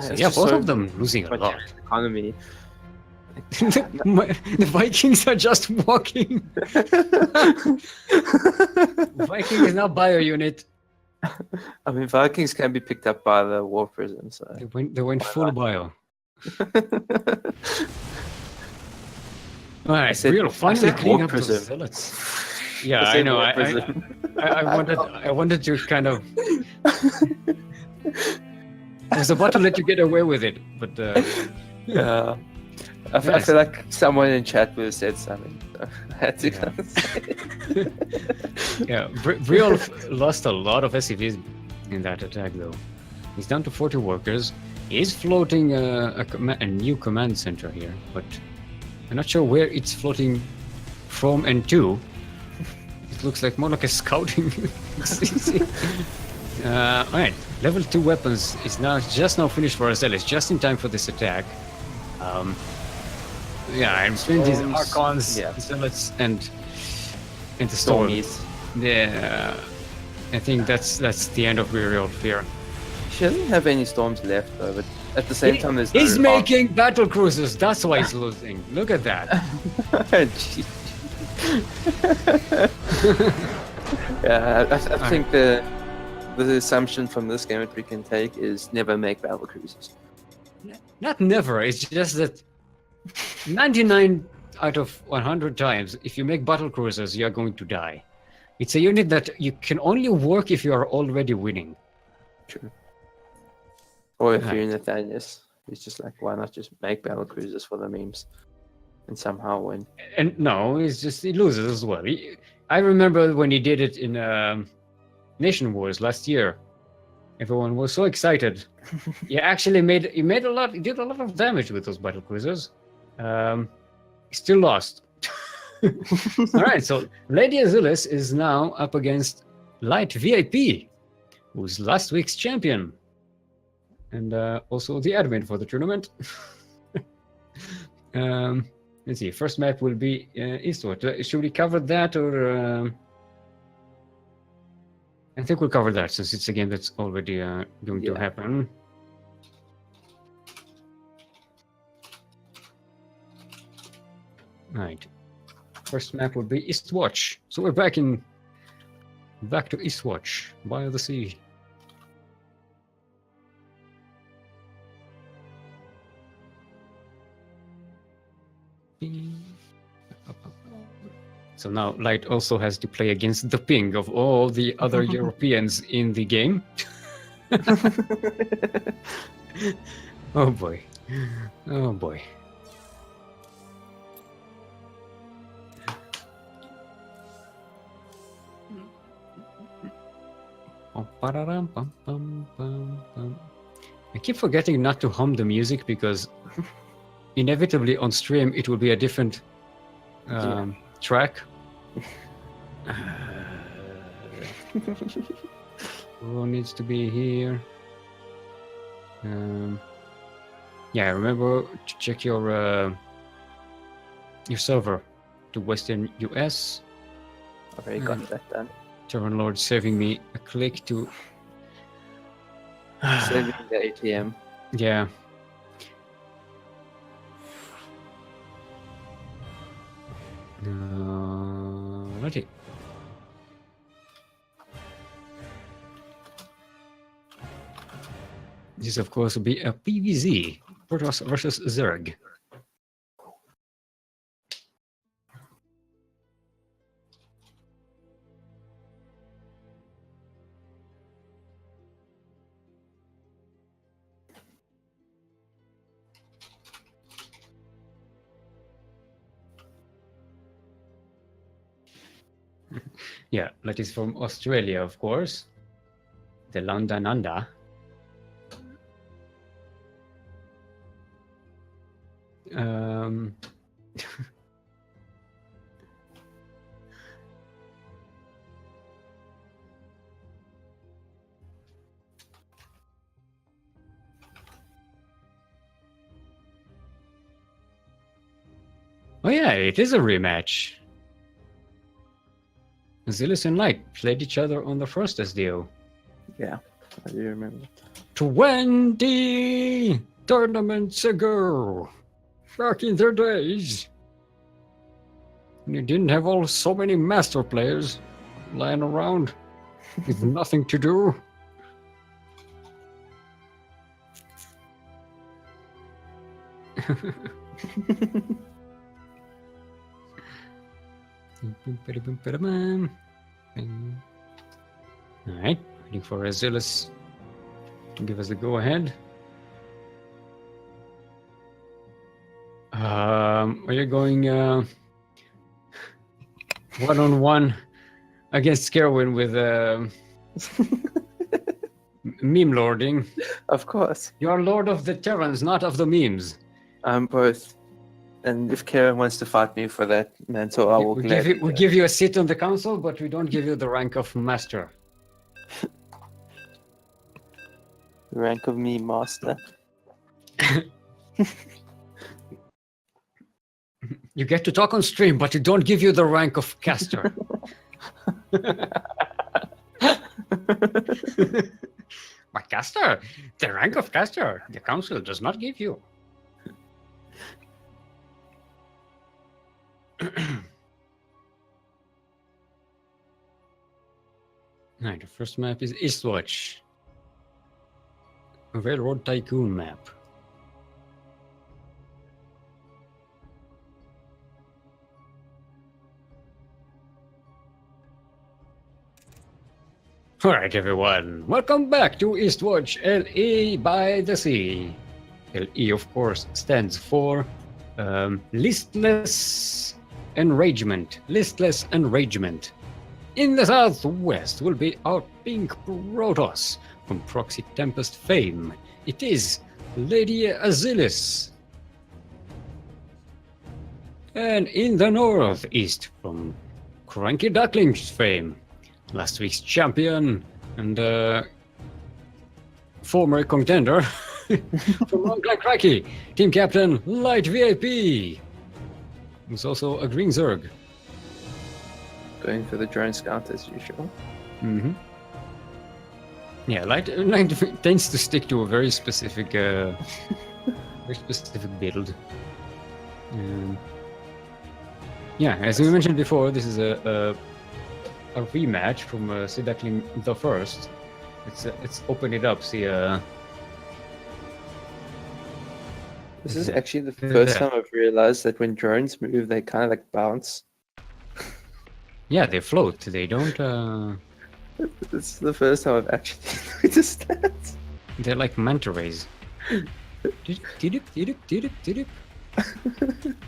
So, yeah, both of them losing a lot. Economy. The Vikings are just walking. Viking is now bio unit. I mean, Vikings can be picked up by the war prism, so... They went full bio. Alright, real finally cleaning up those zealots. Yeah, I know. I wanted to kind of... I was about to let you get away with it, but... Yeah. I feel like someone in chat would have said something. So I had to kind of say it. Yeah, Briolf lost a lot of SCVs in that attack, though. He's down to 40 workers. He's floating a new command center here, but I'm not sure where it's floating from and to. It looks like more like a scouting. Alright, level 2 weapons is just now finished for Azelis, just in time for this attack. Yeah, I'm seeing these Archons, Zealots, and the Stormies. Yeah, I think that's the end of Real Fear. She doesn't have any storms left though, but at the same time, he's making battle cruisers. That's why he's losing. Look at that. Yeah, I think the assumption from this game that we can take is never make battle cruisers. Not never. It's just that 99 out of 100 times, if you make battle cruisers, you are going to die. It's a unit that you can only work if you are already winning. True. Or if you're Nathanius, it's just like, why not just make battle cruisers for the memes? and somehow win. And no, it's just he loses as well. I remember when he did it in Nation Wars last year. Everyone was so excited. He actually he did a lot of damage with those battle cruisers. He still lost. All right, so Lady Azulis is now up against Light VIP, who's last week's champion, and also the admin for the tournament. Let's see. First map will be Eastward. Should we cover that, or I think we'll cover that since it's a game that's already going to happen. Right. First map will be Eastwatch. So we're back to Eastwatch by the sea. So now Light also has to play against the ping of all the other Europeans in the game. Oh boy. Oh boy. I keep forgetting not to hum the music because inevitably on stream it will be a different track. Who needs to be here? Yeah, remember to check your server to Western US. Already got that done. TerranLord saving me a click to Saving the ATM. Yeah. Righty. This, of course, will be a PvZ, Protoss versus Zerg. Yeah, that is from Australia, of course. The Landananda. Oh yeah, it is a rematch. Zillus and Light played each other on the first SDO. Yeah, I do remember. 20 tournaments ago, back in their days. You didn't have so many master players lying around with nothing to do. Alright, waiting for Azilis to give us the go-ahead. Are you going one-on-one against Scarewin with meme lording? Of course. You are Lord of the Terrans, not of the memes. I'm both. And if Karen wants to fight me for that mantle, I will gladly. We give you a seat on the council, but we don't give you the rank of master. Rank of me master. You get to talk on stream, but we don't give you the rank of caster. But caster, the rank of caster, the council does not give you. Alright, the first map is Eastwatch. A Railroad Tycoon map. Alright everyone, welcome back to Eastwatch LE by the Sea. LE of course stands for Listless Enragement. Listless Enragement. In the southwest will be our pink Protoss from Proxy Tempest fame. It is Lady Azilis. And in the northeast from CranKy Ducklings fame, last week's champion and former contender from CranKy, team captain Light VIP. Who's also a green Zerg. Going for the drone scout as usual. Mm-hmm. Yeah, Light tends to stick to a very specific build. Yeah, as we mentioned before, this is a rematch from Sea Duckling the First. It's open it up. See, this is actually the first time I've realized that when drones move, they kind of like bounce. Yeah, they float. They don't. This is the first time I've actually noticed that. They're like manta rays.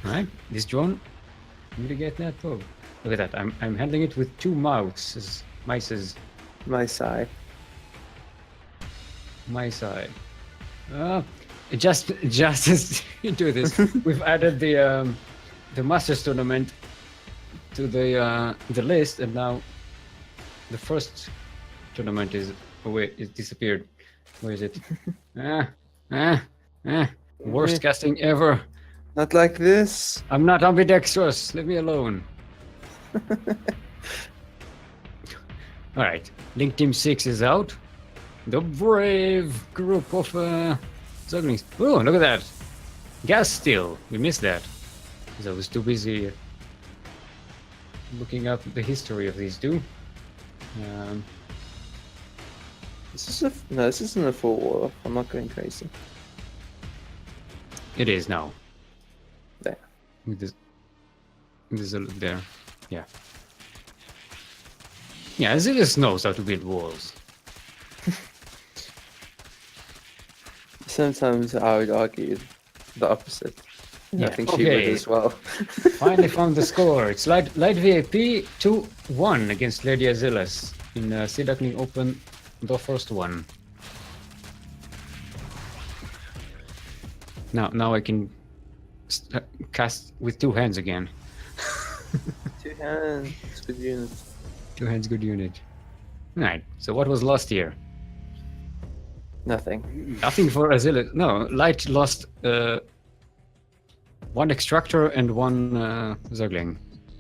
Alright, this drone. Need to get that probe. Look at that. I'm handling it with 2 mices. My side. My side. Just into this, we've added the Masters tournament to the list, and now the first tournament is away. It disappeared. Where is it? Worst casting ever. Not like this. I'm not ambidextrous. Leave me alone. All right. Link Team 6 is out. The brave group of Ducklings. Oh, look at that. Gas steel. We missed that. Because I was too busy looking up the history of these two. This isn't a full war. I'm not going crazy. It is now. There. With this there. Yeah. Yeah, Azilis knows how to build walls. Sometimes I would argue the opposite. Yeah, I think she would as well. Finally found the score. It's Light VIP 2-1 against Lady Azilis in Sea Duckling Open, the first one. Now I can cast with 2 hands again. 2 hands, good unit. 2 hands, good unit. Right. So what was lost here? Nothing. Nothing for Azilis. No, Light lost 1 extractor and 1 Zergling.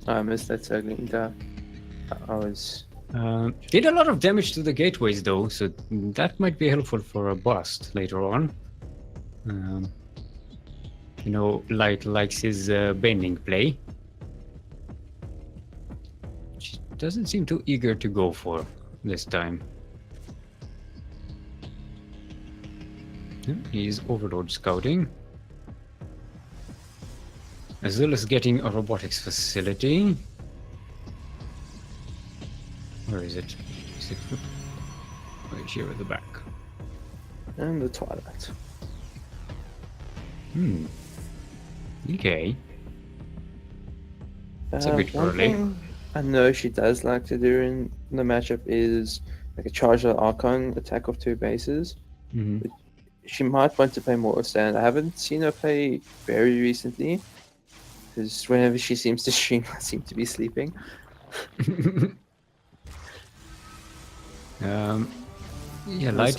I missed that Zergling. I was. Did a lot of damage to the gateways though, so that might be helpful for a bust later on. You know, Light likes his bending play, which doesn't seem too eager to go for this time. He's Overlord scouting. Azilis getting a robotics facility. Where is it? Is it right here at the back? And the Twilight. Okay. It's a bit One early. thing I know she does like to do in the matchup is like a Charger Archon attack of 2 bases. Mm-hmm. She might want to play more stand. I haven't seen her play very recently, because whenever she seems to stream, I seem to be sleeping. Yeah, Light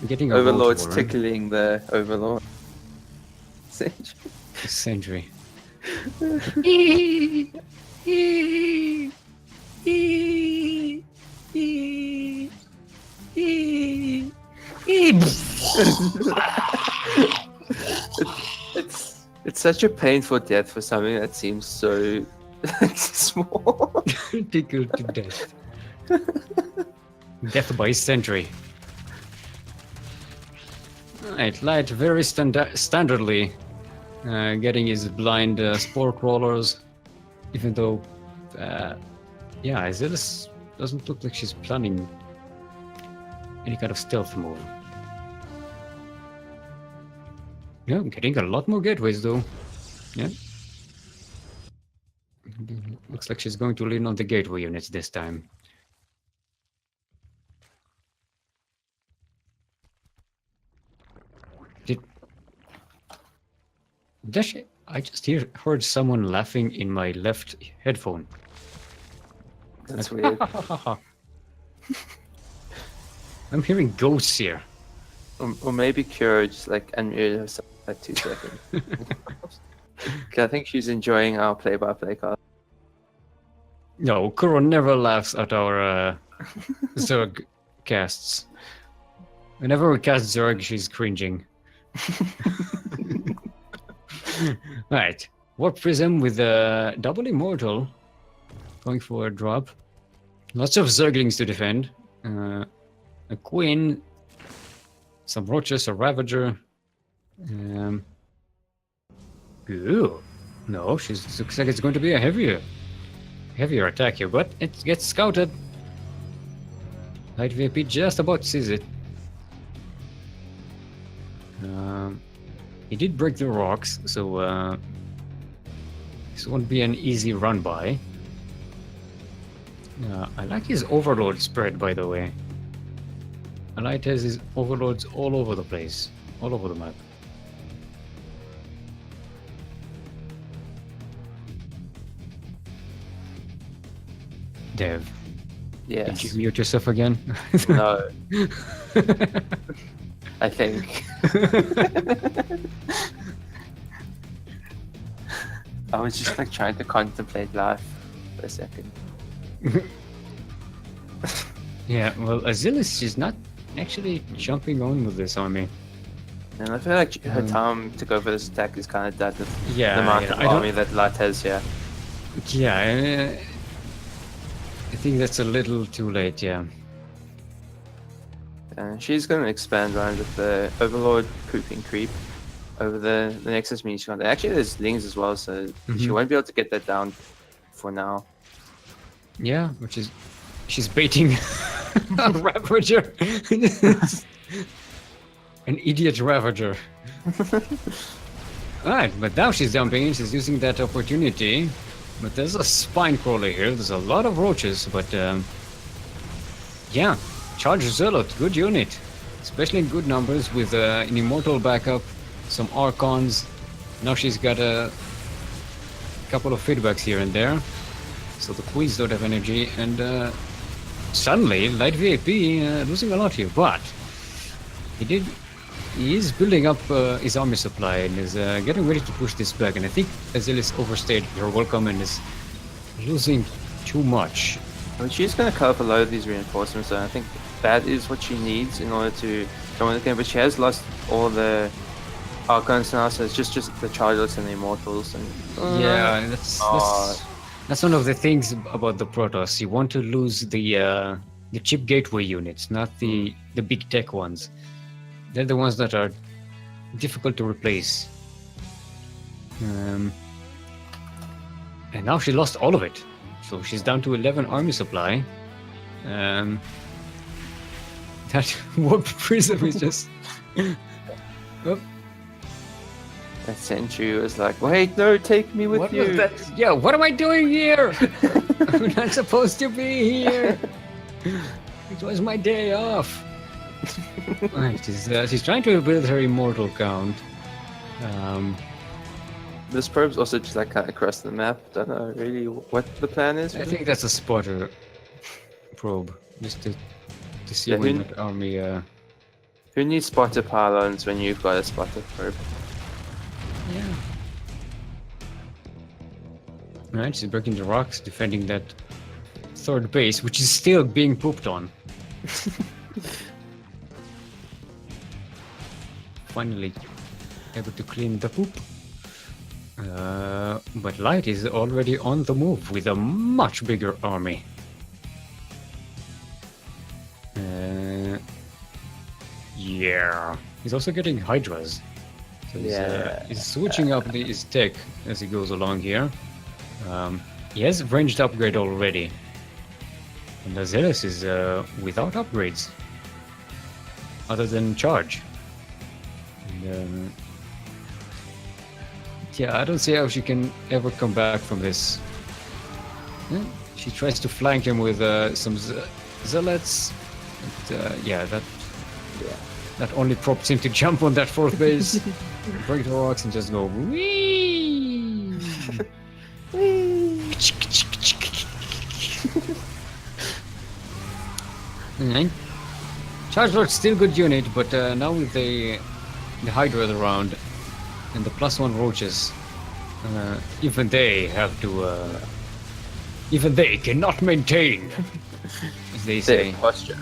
getting a Overlord's road warren. tickling the Overlord. Sentry. It's such a painful death for something that seems so small. Tickled to death. Death by Sentry. Right, Light very standardly getting his blind spore crawlers, even though, yeah, Azilis doesn't look like she's planning any kind of stealth move. Yeah, getting a lot more gateways though. Yeah. Looks like she's going to lean on the gateway units this time. Did she? I just heard someone laughing in my left headphone. That's weird. I'm hearing ghosts here. Or maybe Kira just like unmuted herself like 2 seconds. 'Cause I think she's enjoying our play-by-play card. No, Kuro never laughs at our Zerg casts. Whenever we cast Zerg, she's cringing. Right. Warp Prism with a double immortal. Going for a drop. Lots of Zerglings to defend. A Queen. Some Roaches, a Ravager. Ooh. No, looks like it's going to be a heavier attack here, but it gets scouted. Light VP just about sees it. He did break the rocks, so this won't be an easy run by. I like his overload spread, by the way. Light has his overloads all over the place, all over the map. Dev, Yes. did you mute yourself again? No. I think. I was just like trying to contemplate life for a second. Yeah, well, Azilis is not actually jumping on with this army. And I feel like her time to go for this attack is kind of done with Yeah, the amount yeah, of I don't- army that Light has here. Yeah, I think that's a little too late, yeah. She's going to expand around with the Overlord pooping creep over the Nexus mini shot. Actually, there's Lings as well, so she won't be able to get that down for now. Yeah, which is... She's baiting a Ravager. An idiot Ravager. Alright, but now she's jumping in, she's using that opportunity. But there's a spine crawler here, there's a lot of roaches, but yeah, Charge Zealot, good unit. Especially in good numbers with an Immortal backup, some Archons. Now she's got a couple of feedbacks here and there. So the Queens don't have energy, and suddenly Light VAP losing a lot here, but he is building up his army supply and is getting ready to push this back, and I think Azilis overstayed her welcome and is losing too much. Well, she's going to cover a lot of these reinforcements, and I think that is what she needs in order to go in the game, but she has lost all the Archons now, so it's just the Chargeless and the Immortals. And Yeah, that's one of the things about the Protoss. You want to lose the chip gateway units, not the big tech ones. They're the ones that are difficult to replace. And now she lost all of it. So she's down to 11 army supply. That Warp Prism is just... Oh, that Sentry was like, wait, no, take me with what you. was that? Yeah, what am I doing here? I'm not supposed to be here. It was my day off. Right, she's trying to build her immortal count. This probe's also just like kind of across the map. Don't know really what the plan is. I think that's a spotter probe, just to see Yeah, when that army. Who needs spotter pylons when you've got a spotter probe? Yeah. Right, she's breaking the rocks, defending that third base, which is still being pooped on. Finally able to clean the poop. But Light is already on the move with a much bigger army. Yeah. He's also getting Hydras. So he's switching up his tech as he goes along here. He has ranged upgrade already. And Azelis is without upgrades. Other than charge. And, Yeah, I don't see how she can ever come back from this. Yeah, she tries to flank him with some zealots. But, yeah, that only prompts him to jump on that fourth base, break the rocks, and just go wee. Alright. Chargelord's still good unit, but now with the Hydra around and the +1 roaches, even they have to. Even they cannot maintain, as they say. Posture.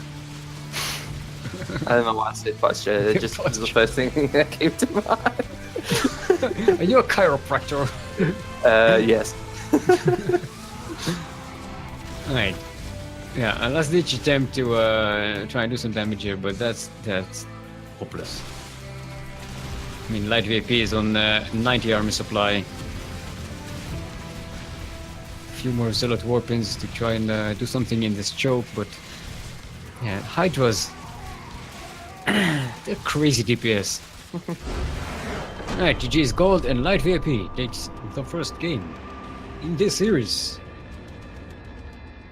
I don't know why I said posture. It just was the first thing that came to mind. Are you a chiropractor? Yes. Alright. Yeah, a last ditch attempt to try and do some damage here, but that's hopeless. I mean, light VP is on 90 armor supply. A few more Zealot Warpins to try and do something in this choke, but yeah, Hydras, they're crazy DPS. Alright, GG's gold and light VIP takes the first game in this series,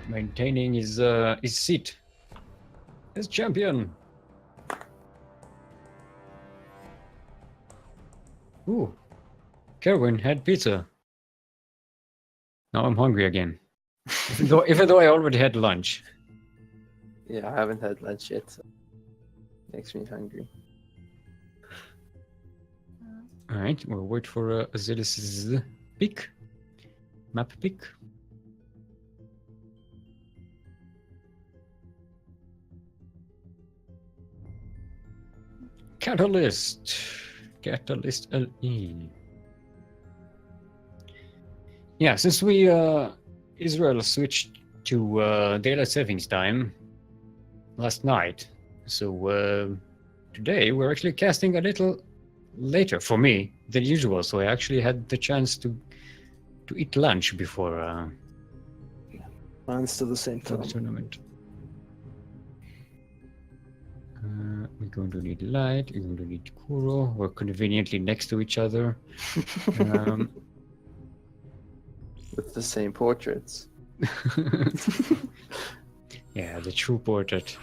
maintaining his seat as champion. Ooh, Kerwin had pizza. Now I'm hungry again. even though I already had lunch. Yeah, I haven't had lunch yet, so makes me hungry. Alright, we'll wait for Azelis's pick. Map pick. Catalyst. Catalyst LE. Yeah, since we Israel switched to daylight savings time last night, so today we're actually casting a little later for me than usual. So I actually had the chance to eat lunch before Mine's still the same the time. tournament. We're going to need light. We're going to need Kuro. We're conveniently next to each other. With the same portraits. Yeah, the true portrait.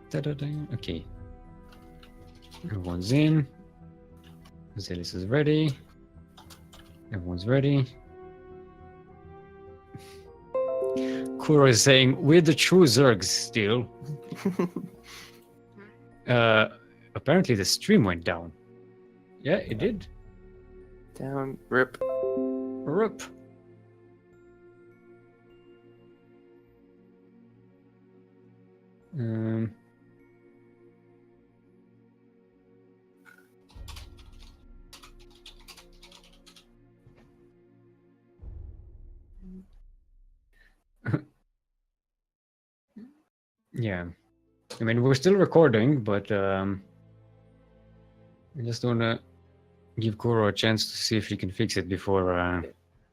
Da-da-da. Okay. Everyone's in. Zealous is ready. Everyone's ready. Kuro is saying, we're the true Zergs still. Apparently the stream went down. Yeah, it did. Down, rip. Rip. Yeah. I mean, we're still recording, but I just want to give Kuro a chance to see if he can fix it before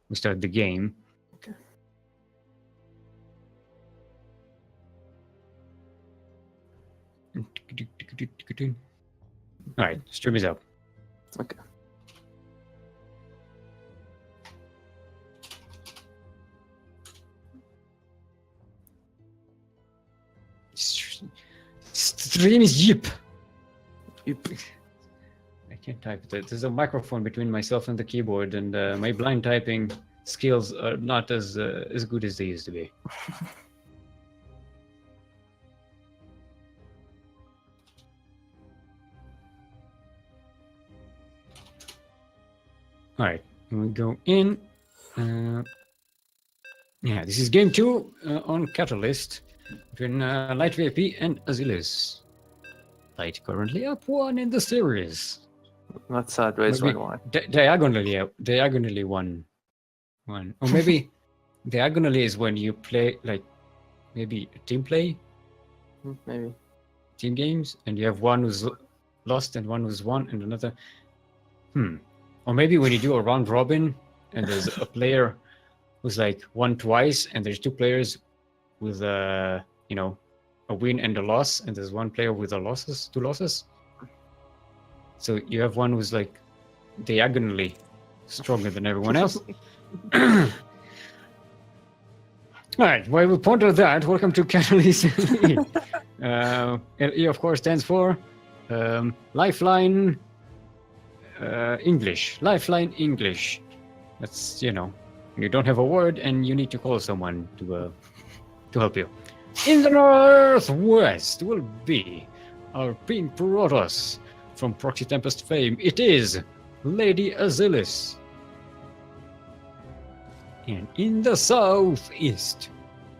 we start the game. Okay. All right, stream is up. Okay. Stream is Jeep. Yep. I can't type it. There's a microphone between myself and the keyboard, and my blind typing skills are not as good as they used to be. All right, we go in. Yeah, this is game 2 on Catalyst between Light VIP and Azilis. Light currently up 1 in the series. Not sideways, Maybe 1-1. Diagonally 1. Or maybe diagonally is when you play, like, maybe team play, Maybe. team games, and you have one who's lost and one who's won, and another. Or maybe when you do a round robin, and there's a player who's like won twice, and there's 2 players with a win and a loss, and there's one player with two losses. So you have one who's like diagonally stronger than everyone else. All right, well, we ponder that. Welcome to Catalyst. LE, of course, stands for Lifeline English. Lifeline English. That's, you don't have a word and you need to call someone to help you. In the northwest will be our pink Protoss from Proxy Tempest fame. It is Lady Azilis. And in the southeast,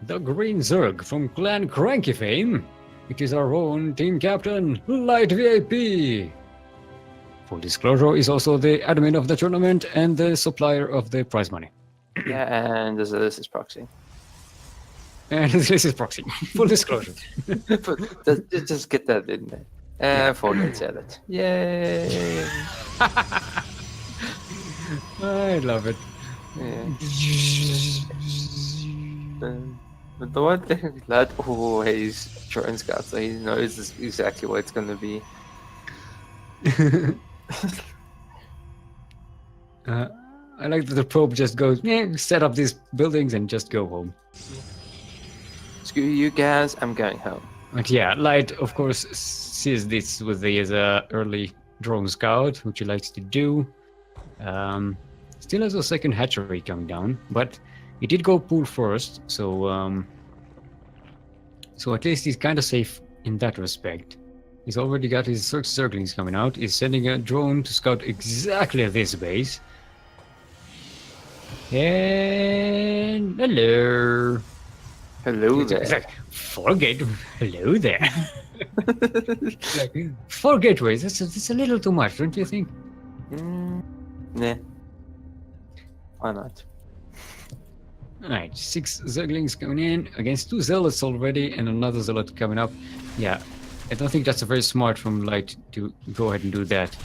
the Green Zerg from Clan CranKy fame. It is our own team captain, Light VIP. Full disclosure, is also the admin of the tournament and the supplier of the prize money. Yeah, and this is proxy. And this is proxy. Full disclosure. just get that in there. Forget it. Yay! I love it. Yeah. But the one thing Lad always joins got, so he knows exactly what it's going to be. I like that the probe just goes, set up these buildings and just go home. Screw you guys, I'm going home. But yeah, Light, of course, sees this with his early drone scout, which he likes to do. Still has a second hatchery coming down, but he did go pool first, so at least he's kind of safe in that respect. He's already got his Zerglings coming out. He's sending a drone to scout exactly this base. And hello. Hello there. It's like, 4 gateways. Hello there. Like, 4 gateways. That's a little too much, don't you think? Nah. Why not? Alright, 6 Zerglings coming in against 2 Zealots already and another Zealot coming up. Yeah, I don't think that's a very smart from Light to go ahead and do that.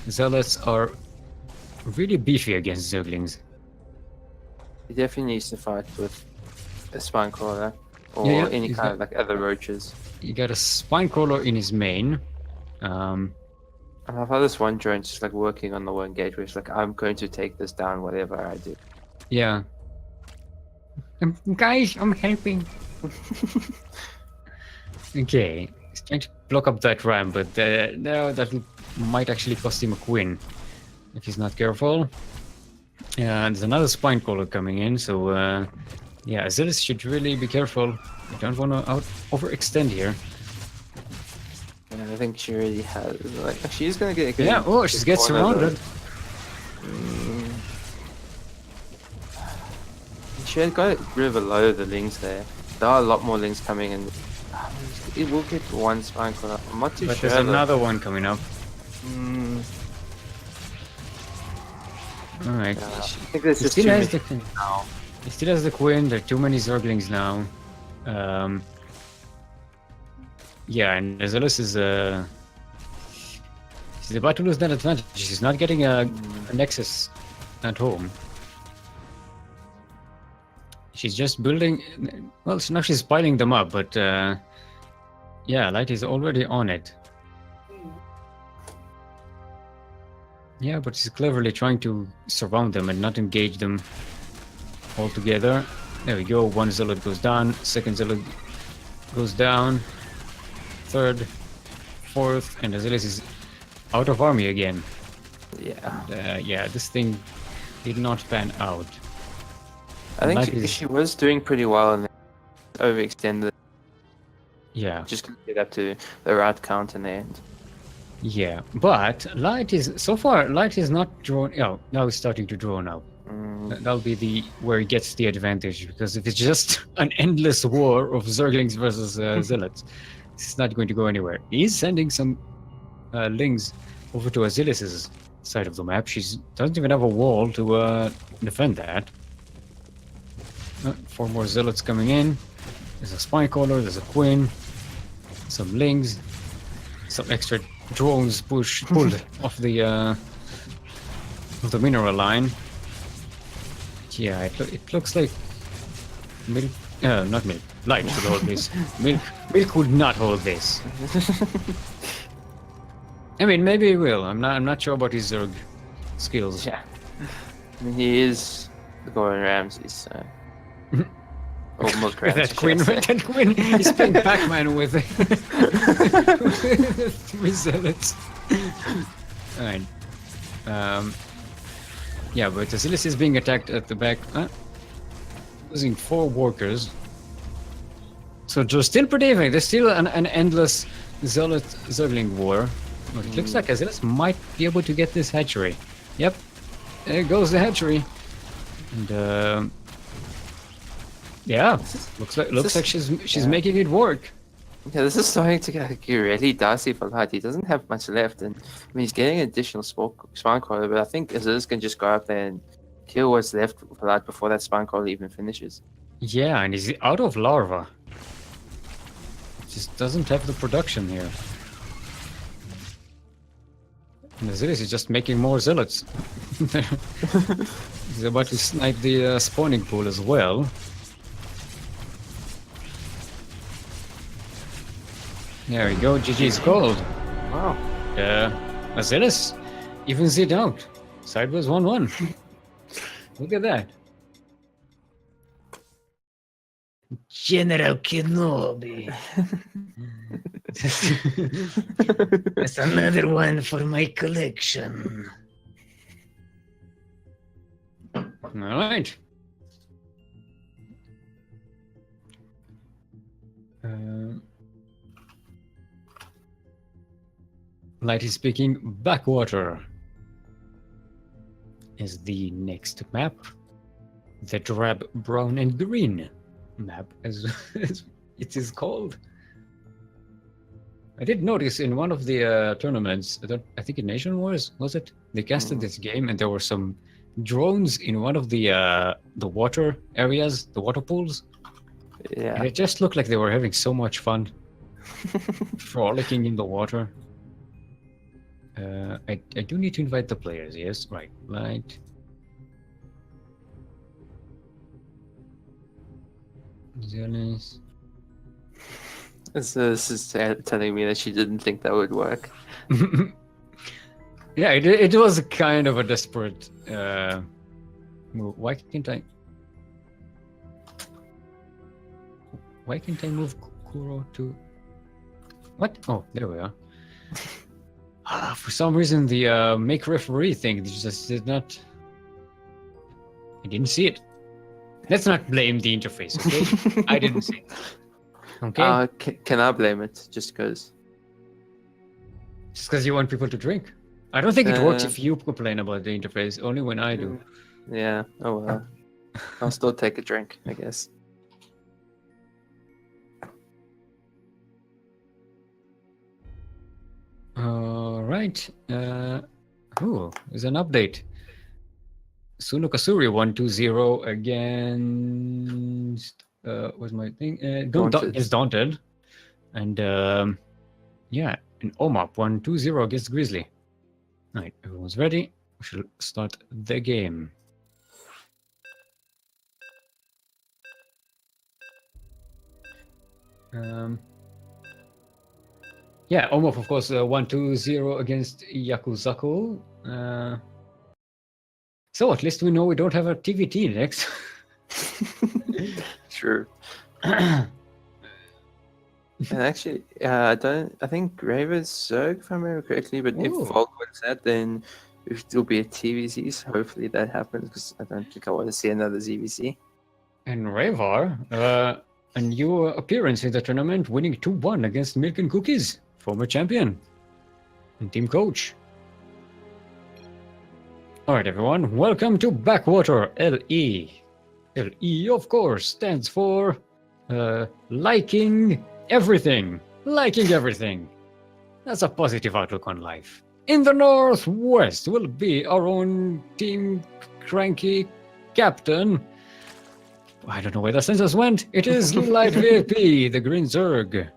Zealots are really beefy against Zerglings. He definitely needs to fight with a spine crawler or any he's kind got- of like other roaches. He got a spine crawler in his main. I love how this one drone's just like working on the one gateway. It's like, I'm going to take this down, whatever I do. Yeah. Guys, I'm helping. Okay, he's trying to block up that ram, but no, that might actually cost him a queen if he's not careful. There's another spine crawler coming in, so yeah, Azilis should really be careful. You don't want to overextend here. And I think she already has, like, she's gonna get a good. Yeah, oh, she gets surrounded. She had got rid of a lot of the lings there. There are a lot more lings coming in. It will get one spine crawler. I'm not too But sure. there's another one coming up. Alright. I think there's He just still too has many the now. He still has the queen. There are too many Zerglings now. Yeah, and Azilis is she's about to lose that advantage. She's not getting a nexus at home. She's just building. Well, now she's piling them up, but yeah, Light is already on it. Yeah, but she's cleverly trying to surround them and not engage them all together. There we go. One Zealot goes down. Second Zealot goes down. Third, fourth, and Azilis is out of army again. Yeah. Yeah, this thing did not pan out. I think Light is- she was doing pretty well and then overextended. Yeah, Just couldn't get up to the right count in the end. yeah. But Light is so far. Light is not drawn. Oh, now it's starting to draw now. That'll be where he gets the advantage, because if it's just an endless war of Zerglings versus Zealots, it's not going to go anywhere. He's sending some lings over to Azilis' side of the map. She doesn't even have a wall to defend that. 4 more Zealots coming in. There's a spine caller, there's a queen, some lings, some extra drones pulled off the mineral line. Yeah, it looks like not milk. Light should hold this. Milk would not hold this. I mean, maybe he will. I'm not sure about his Zerg skills. Yeah. I mean, he is the Gordon Ramsay, so. Almost With that queen, he's playing Pac-Man with with zealots. Alright. Yeah, but Asilis is being attacked at the back. Losing 4 workers. So Joe's still pretty even. There's still an endless zealot zergling war. But it looks like Asilis might be able to get this hatchery. Yep. There goes the hatchery. And yeah, looks like she's making it work. Yeah, this is starting to get really dicey for Light. He doesn't have much left, and I mean he's getting additional spawn crawler, but I think Aziz can just go up there and kill what's left for Light before that spawn crawler even finishes. Yeah, and he's out of larva. Just doesn't have the production here. And Azilis is just making more zealots. He's about to snipe the spawning pool as well. There we go, GG's gold. Wow. Azilis evens it out. Sideways 1-1. Look at that. General Kenobi. That's another one for my collection. Alright. Light is speaking. Backwater is the next map. The drab brown and green map, as it is called. I did notice in one of the tournaments, I think in Nation Wars, was it? They casted this game, and there were some drones in one of the water areas, the water pools. Yeah. And it just looked like they were having so much fun, frolicking in the water. I do need to invite the players. Yes, right. Light. Zealous. This is telling me that she didn't think that would work. Yeah, it was kind of a desperate move. Why can't I move Kuro to... What? Oh, there we are. For some reason, the make referee thing just did not... I didn't see it. Let's not blame the interface, okay? I didn't see it. Okay? Can I blame it just because? Just because you want people to drink? I don't think it works if you complain about the interface, only when I do. Yeah, oh well. I'll still take a drink, I guess. Alright. Ooh, there's an update. Sunukasuri 1-2-0 against... what's my thing? Is Daunted. And yeah, and OMAP 1-2-0 against Grizzly. Alright, everyone's ready. We should start the game. Yeah, OMAP, of course, 1-2-0 against Yakuzaku. So at least we know we don't have a TVT next. Sure. And actually, I think Raver's Zerg, if I remember correctly, but if Volk wins that, then it will be a TVC, so hopefully that happens, because I don't think I want to see another ZVC. And Ravar, a new appearance in the tournament, winning 2-1 against Milk and Cookies, former champion and team coach. Alright everyone, welcome to Backwater, LE. LE, of course, stands for liking everything. Liking everything. That's a positive outlook on life. In the northwest will be our own team CranKy captain. I don't know where the sentence went. It is Light VIP, the Green Zerg.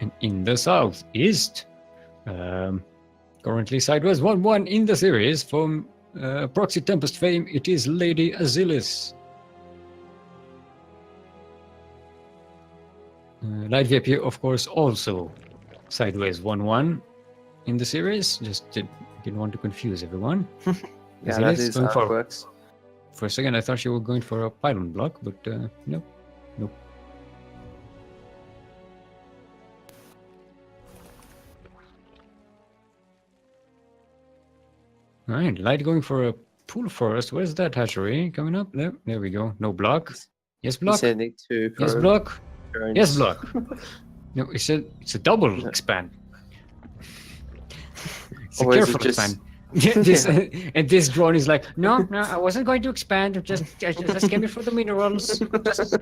And in the southeast, currently sideways 1-1 in the series from Proxy Tempest fame, it is Lady Azilis. Light VIP, of course, also sideways 1-1 in the series. Just didn't want to confuse everyone. Yeah, It that is is going how it for- works. For a second, I thought you were going for a pylon block, but nope. Nope. All right, Light going for a pool forest. Where's that hatchery coming up? There we go. No block. Yes, He's block. sending two Yes, probe block. drones. Yes, block. No, it's a double expand. It's a Or is it careful just- expand. And this drone is like, no, I wasn't going to expand. Just came here for the minerals. Just,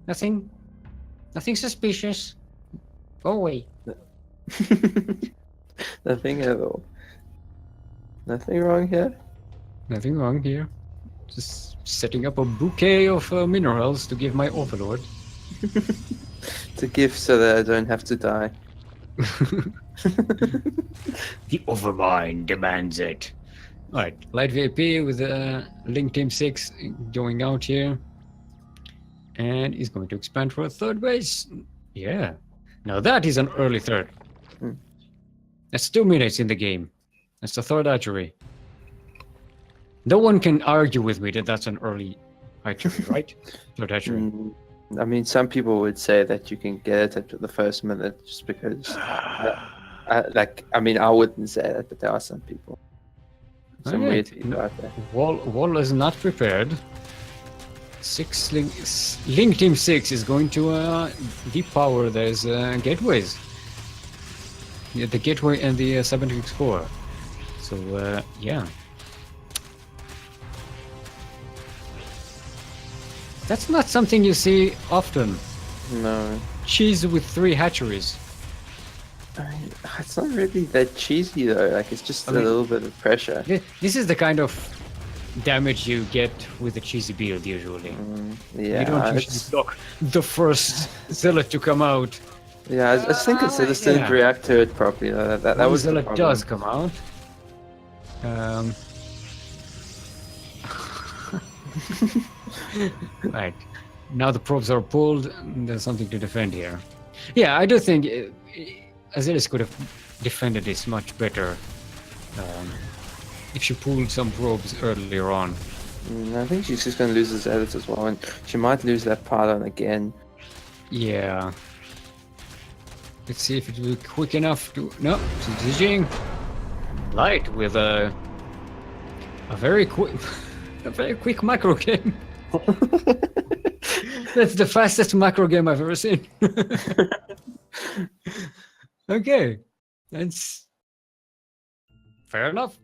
nothing suspicious. Go away. Nothing at all. Nothing wrong here. Nothing wrong here. Just setting up a bouquet of minerals to give my overlord. It's a gift so that I don't have to die. The Overmind demands it. Alright, Light VIP with Link Team 6 going out here. And he's going to expand for a third base. Yeah. Now that is an early third. Hmm. That's 2 minutes in the game. That's the third hatchery. No one can argue with me that that's an early hatchery, right? Third hatchery. I mean, some people would say that you can get it after the first minute just because. I mean, I wouldn't say that, but there are some people. Some Alright, weird people out there. Wall is not prepared. Link Team 6 is going to depower those gateways. Yeah, the gateway and the 764. So, yeah. That's not something you see often. No. Cheese with 3 hatcheries. I mean, it's not really that cheesy though. Like, it's just I a mean- little bit of pressure. This is the kind of damage you get with a cheesy build usually. Yeah, You don't usually it's- block the first zealot to come out. yeah. I think it's just didn't yeah. react to it properly. That was the zealot problem. does come out. Right. Now the probes are pulled. There's something to defend here. Yeah, I do think Azelis could have defended this much better if she pulled some probes earlier on. I think she's just going to lose his edits as well, and she might lose that pylon again. Yeah. Let's see if it will be quick enough to. No, she's dodging. Light with a very quick macro game. That's the fastest macro game I've ever seen. Okay, that's fair enough.